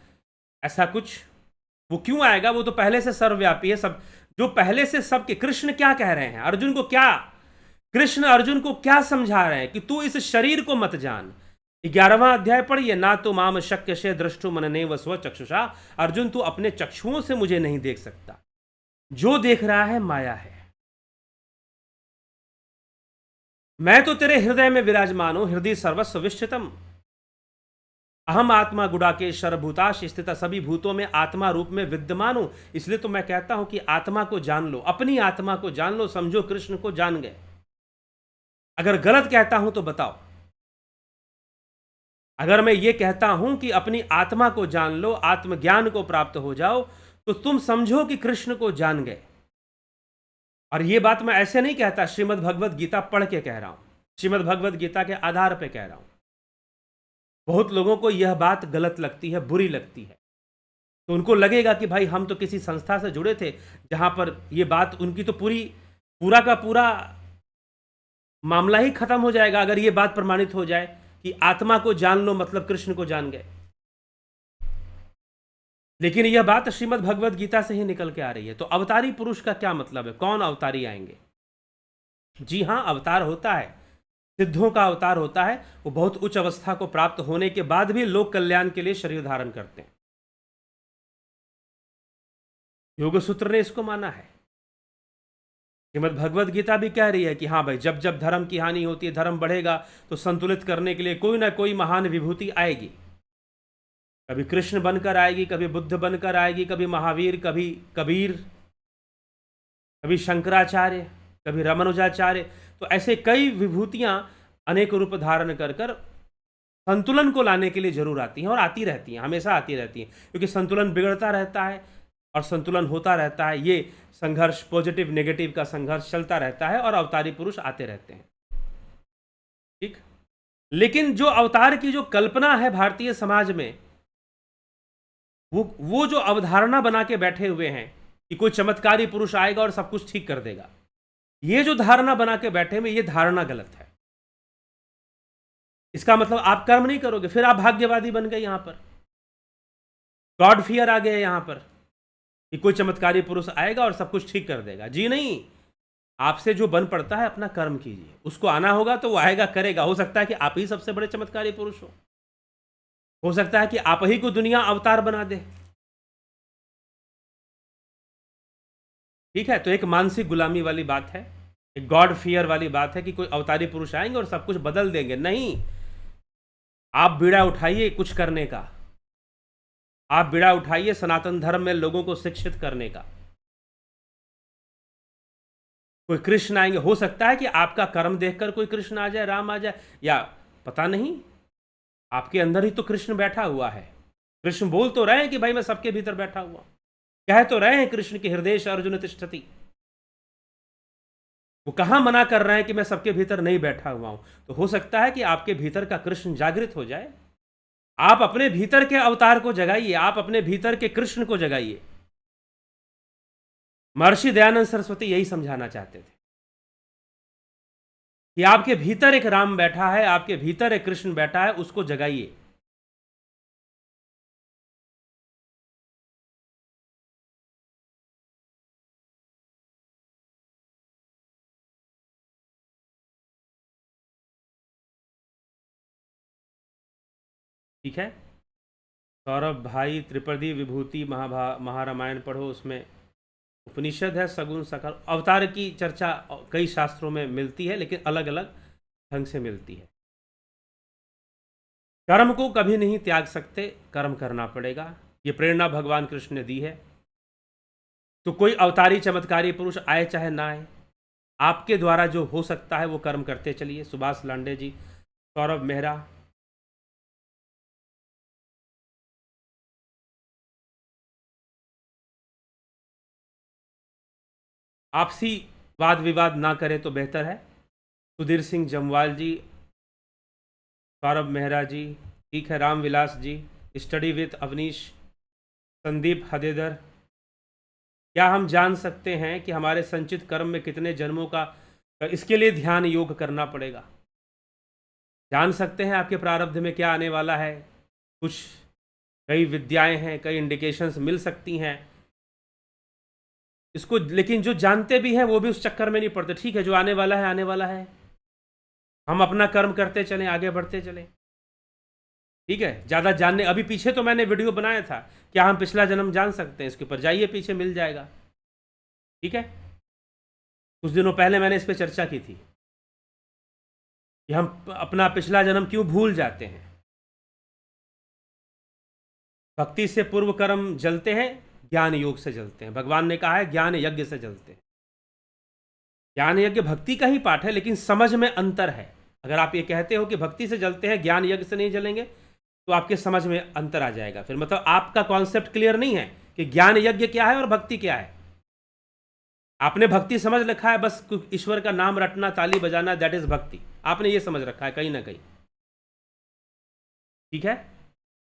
ऐसा कुछ वो क्यों आएगा? वो तो पहले से सर्वव्यापी है, सब जो पहले से सबके। कृष्ण क्या कह रहे हैं अर्जुन को? क्या कृष्ण अर्जुन को क्या समझा रहे हैं कि तू इस शरीर को मत जान। 11वां अध्याय पढ़िए, ना तो माम शक्य से दृष्टु मनने व स्व चक्षुषा। अर्जुन, तू अपने चक्षुओं से मुझे नहीं देख सकता, जो देख रहा है माया है। मैं तो तेरे हृदय में विराजमान हूं, हृदय सर्वस्व विश्चितम, अहम आत्मा गुडाकेश सर्वभूताश स्थित, सभी भूतों में आत्मा रूप में विद्यमान हूं। इसलिए तो मैं कहता हूं कि आत्मा को जान लो, अपनी आत्मा को जान लो, समझो कृष्ण को जान गए। अगर गलत कहता हूं तो बताओ। अगर मैं ये कहता हूं कि अपनी आत्मा को जान लो, आत्मज्ञान को प्राप्त हो जाओ, तो तुम समझो कि कृष्ण को जान गए। और ये बात मैं ऐसे नहीं कहता, श्रीमद् भगवद गीता पढ़ के कह रहा हूं, श्रीमद् भगवद गीता के आधार पे कह रहा हूं। बहुत लोगों को यह बात गलत लगती है, बुरी लगती है, तो उनको लगेगा कि भाई हम तो किसी संस्था से जुड़े थे जहां पर ये बात, उनकी तो पूरा का पूरा मामला ही खत्म हो जाएगा अगर ये बात प्रमाणित हो जाए कि आत्मा को जान लो मतलब कृष्ण को जान गए। लेकिन यह बात श्रीमद् भगवद गीता से ही निकल के आ रही है। तो अवतारी पुरुष का क्या मतलब है? कौन अवतारी आएंगे? जी हां, अवतार होता है, सिद्धों का अवतार होता है। वो बहुत उच्च अवस्था को प्राप्त होने के बाद भी लोक कल्याण के लिए शरीर धारण करते हैं। योग सूत्र ने इसको माना है। श्रीमद् भगवद गीता भी कह रही है कि हाँ भाई, जब जब धर्म की हानि होती है, धर्म बढ़ेगा, तो संतुलित करने के लिए कोई ना कोई महान विभूति आएगी। कभी कृष्ण बनकर आएगी, कभी बुद्ध बनकर आएगी, कभी महावीर, कभी कबीर, कभी शंकराचार्य, कभी रामानुजाचार्य। तो ऐसे कई विभूतियां अनेक रूप धारण कर कर संतुलन को लाने के लिए जरूर आती हैं और आती रहती हैं, हमेशा आती रहती हैं, क्योंकि संतुलन बिगड़ता रहता है और संतुलन होता रहता है। ये संघर्ष, पॉजिटिव नेगेटिव का संघर्ष चलता रहता है और अवतारी पुरुष आते रहते हैं। ठीक, लेकिन जो अवतार की जो कल्पना है भारतीय समाज में, वो जो अवधारणा बना के बैठे हुए हैं कि कोई चमत्कारी पुरुष आएगा और सब कुछ ठीक कर देगा, ये जो धारणा बना के बैठे हुए, ये धारणा गलत है। इसका मतलब आप कर्म नहीं करोगे, फिर आप भाग्यवादी बन गए। यहां पर गॉड फियर आ गया यहां पर कि कोई चमत्कारी पुरुष आएगा और सब कुछ ठीक कर देगा। जी नहीं, आपसे जो बन पड़ता है अपना कर्म कीजिए, उसको आना होगा तो वो आएगा, करेगा। हो सकता है कि आप ही सबसे बड़े चमत्कारी पुरुष हो सकता है कि आप ही को दुनिया अवतार बना दे। ठीक है, तो एक मानसिक गुलामी वाली बात है, एक गॉड फियर वाली बात है कि कोई अवतारी पुरुष आएंगे और सब कुछ बदल देंगे। नहीं, आप बीड़ा उठाइए कुछ करने का, आप बीड़ा उठाइए सनातन धर्म में लोगों को शिक्षित करने का। कोई कृष्ण आएंगे, हो सकता है कि आपका कर्म देखकर कोई कृष्ण आ जाए, राम आ जाए, या पता नहीं, आपके अंदर ही तो कृष्ण बैठा हुआ है। कृष्ण बोल तो रहे हैं कि भाई मैं सबके भीतर बैठा हुआ, कह तो रहे हैं कृष्ण के हृदय से अर्जुन तिष्ठति। वो कहां मना कर रहे हैं कि मैं सबके भीतर नहीं बैठा हुआ हूं। तो हो सकता है कि आपके भीतर का कृष्ण जागृत हो जाए। आप अपने भीतर के अवतार को जगाइए, आप अपने भीतर के कृष्ण को जगाइए। महर्षि दयानंद सरस्वती यही समझाना चाहते थे कि आपके भीतर एक राम बैठा है, आपके भीतर एक कृष्ण बैठा है, उसको जगाइए। ठीक है, सौरभ भाई, त्रिपदी विभूति महारामायण पढ़ो, उसमें उपनिषद है, सगुण सकल अवतार की चर्चा कई शास्त्रों में मिलती है, लेकिन अलग अलग ढंग से मिलती है। कर्म को कभी नहीं त्याग सकते, कर्म करना पड़ेगा, ये प्रेरणा भगवान कृष्ण ने दी है। तो कोई अवतारी चमत्कारी पुरुष आए चाहे ना आए, आपके द्वारा जो हो सकता है वो कर्म करते चलिए। सुभाष लांडे जी, सौरभ मेहरा, आपसी वाद विवाद ना करें तो बेहतर है। सुधीर सिंह जमवाल जी, सौरभ मेहरा जी, ठीक है, रामविलास जी, स्टडी विथ अवनीश, संदीप हदेदर। क्या हम जान सकते हैं कि हमारे संचित कर्म में कितने जन्मों का, इसके लिए ध्यान योग करना पड़ेगा। जान सकते हैं आपके प्रारब्ध में क्या आने वाला है। कुछ कई विद्याएं हैं, कई इंडिकेशंस मिल सकती हैं इसको, लेकिन जो जानते भी हैं वो भी उस चक्कर में नहीं पड़ते। ठीक है, जो आने वाला है आने वाला है, हम अपना कर्म करते चलें, आगे बढ़ते चलें। ठीक है, ज़्यादा जानने, अभी पीछे तो मैंने वीडियो बनाया था, क्या हम पिछला जन्म जान सकते हैं, इसके ऊपर जाइए, पीछे मिल जाएगा। ठीक है, कुछ दिनों पहले मैंने इस पर चर्चा की थी कि हम अपना पिछला जन्म क्यों भूल जाते हैं। भक्ति से पूर्व कर्म जलते हैं, ज्ञान योग से जलते हैं। भगवान ने कहा है ज्ञान यज्ञ से जलते हैं। ज्ञान यज्ञ भक्ति का ही पाठ है, लेकिन समझ में अंतर है। अगर आप ये कहते हो कि भक्ति से जलते हैं, ज्ञान यज्ञ से नहीं जलेंगे, तो आपके समझ में अंतर आ जाएगा। फिर मतलब आपका कॉन्सेप्ट क्लियर नहीं है कि ज्ञान यज्ञ क्या है और भक्ति क्या है। आपने भक्ति समझ रखा है बस ईश्वर का नाम रटना, ताली बजाना, दैट इज भक्ति। आपने ये समझ रखा है कहीं ना कहीं। ठीक है,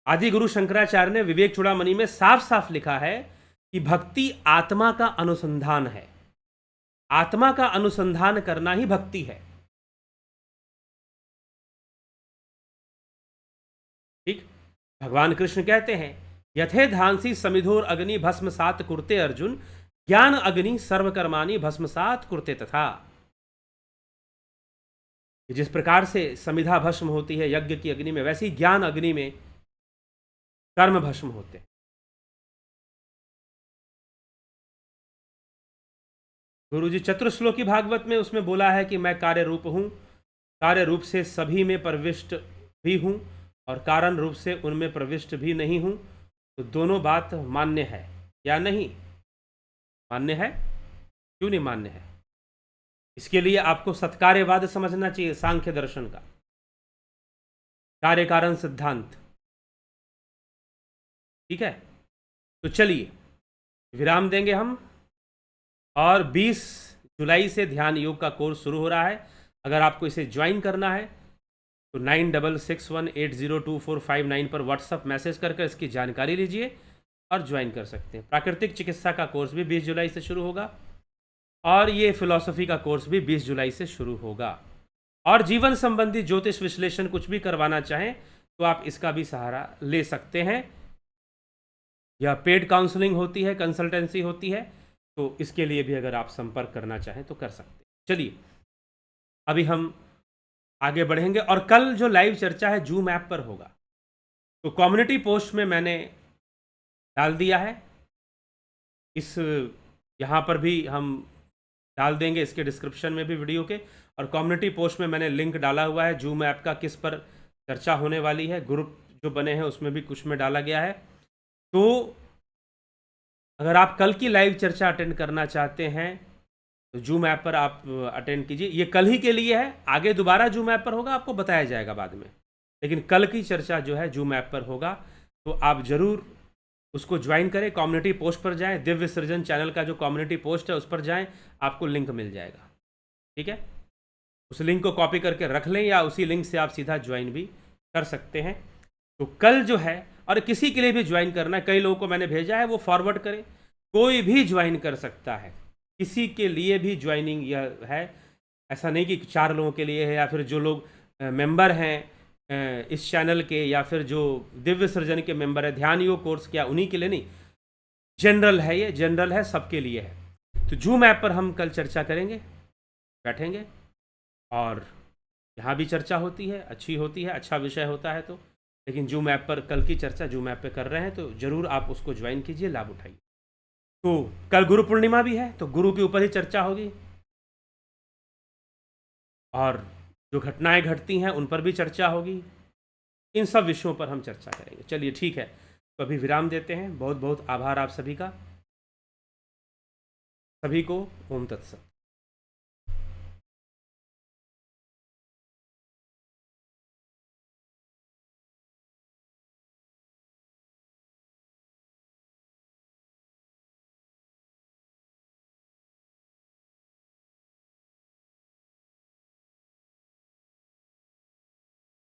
आदि गुरु शंकराचार्य ने विवेक चूड़ामणि में साफ साफ लिखा है कि भक्ति आत्मा का अनुसंधान है। आत्मा का अनुसंधान करना ही भक्ति है। ठीक, भगवान कृष्ण कहते हैं यथे धांसी समिधोर अग्नि भस्म सात कुरते अर्जुन, ज्ञान अग्नि सर्वकर्माणी भस्म सात कुरते तथा। जिस प्रकार से समिधा भस्म होती है यज्ञ की अग्नि में, वैसे ही ज्ञान अग्नि में कर्म भस्म होते हैं। गुरु जी चतुर्श्लोकी भागवत में उसमें बोला है कि मैं कार्य रूप हूं, कार्य रूप से सभी में प्रविष्ट भी हूं और कारण रूप से उनमें प्रविष्ट भी नहीं हूं। तो दोनों बात मान्य है या नहीं? मान्य है। क्यों नहीं मान्य है? इसके लिए आपको सत्कार्यवाद समझना चाहिए, सांख्य दर्शन का। कार्य कारण सिद्धांत। ठीक है, तो चलिए विराम देंगे हम, और 20 जुलाई से ध्यान योग का कोर्स शुरू हो रहा है। अगर आपको इसे ज्वाइन करना है तो 9661802459 पर व्हाट्सअप मैसेज करके इसकी जानकारी लीजिए और ज्वाइन कर सकते हैं। प्राकृतिक चिकित्सा का कोर्स भी 20 जुलाई से शुरू होगा, और ये फिलॉसफी का कोर्स भी 20 जुलाई से शुरू होगा। और जीवन संबंधी ज्योतिष विश्लेषण कुछ भी करवाना चाहें तो आप इसका भी सहारा ले सकते हैं। यह पेड काउंसलिंग होती है, कंसल्टेंसी होती है, तो इसके लिए भी अगर आप संपर्क करना चाहें तो कर सकते हैं। चलिए अभी हम आगे बढ़ेंगे, और कल जो लाइव चर्चा है जूम ऐप पर होगा, तो कम्युनिटी पोस्ट में मैंने डाल दिया है, इस यहाँ पर भी हम डाल देंगे, इसके डिस्क्रिप्शन में भी वीडियो के, और कम्युनिटी पोस्ट में मैंने लिंक डाला हुआ है जूम ऐप का, किस पर चर्चा होने वाली है। ग्रुप जो बने हैं उसमें भी कुछ में डाला गया है। तो अगर आप कल की लाइव चर्चा अटेंड करना चाहते हैं तो जूम ऐप पर आप अटेंड कीजिए। ये कल ही के लिए है, आगे दोबारा जूम ऐप पर होगा, आपको बताया जाएगा बाद में, लेकिन कल की चर्चा जो है जूम ऐप पर होगा, तो आप ज़रूर उसको ज्वाइन करें। कम्युनिटी पोस्ट पर जाएं, दिव्य सृजन चैनल का जो कम्युनिटी पोस्ट है उस पर जाएं, आपको लिंक मिल जाएगा। ठीक है, उस लिंक को कॉपी करके रख लें, या उसी लिंक से आप सीधा ज्वाइन भी कर सकते हैं। तो कल जो है, और किसी के लिए भी ज्वाइन करना है, कई लोगों को मैंने भेजा है, वो फॉरवर्ड करें, कोई भी ज्वाइन कर सकता है, किसी के लिए भी ज्वाइनिंग यह है। ऐसा नहीं कि 4 लोगों के लिए है, या फिर जो लोग मेंबर हैं इस चैनल के, या फिर जो दिव्य सृजन के मेंबर है, ध्यान योग कोर्स क्या उन्हीं के लिए नहीं, जनरल है, ये जनरल है, सबके लिए है। तो जूम ऐप पर हम कल चर्चा करेंगे, बैठेंगे, और यहाँ भी चर्चा होती है, अच्छी होती है, अच्छा विषय होता है। तो लेकिन जूम ऐप पर कल की चर्चा जूम ऐप पे कर रहे हैं, तो ज़रूर आप उसको ज्वाइन कीजिए, लाभ उठाइए। तो कल गुरु पूर्णिमा भी है, तो गुरु के ऊपर ही चर्चा होगी, और जो घटनाएं घटती हैं उन पर भी चर्चा होगी। इन सब विषयों पर हम चर्चा करेंगे। चलिए ठीक है, तो अभी विराम देते हैं। बहुत बहुत आभार आप सभी का। सभी को ओम तत्सत।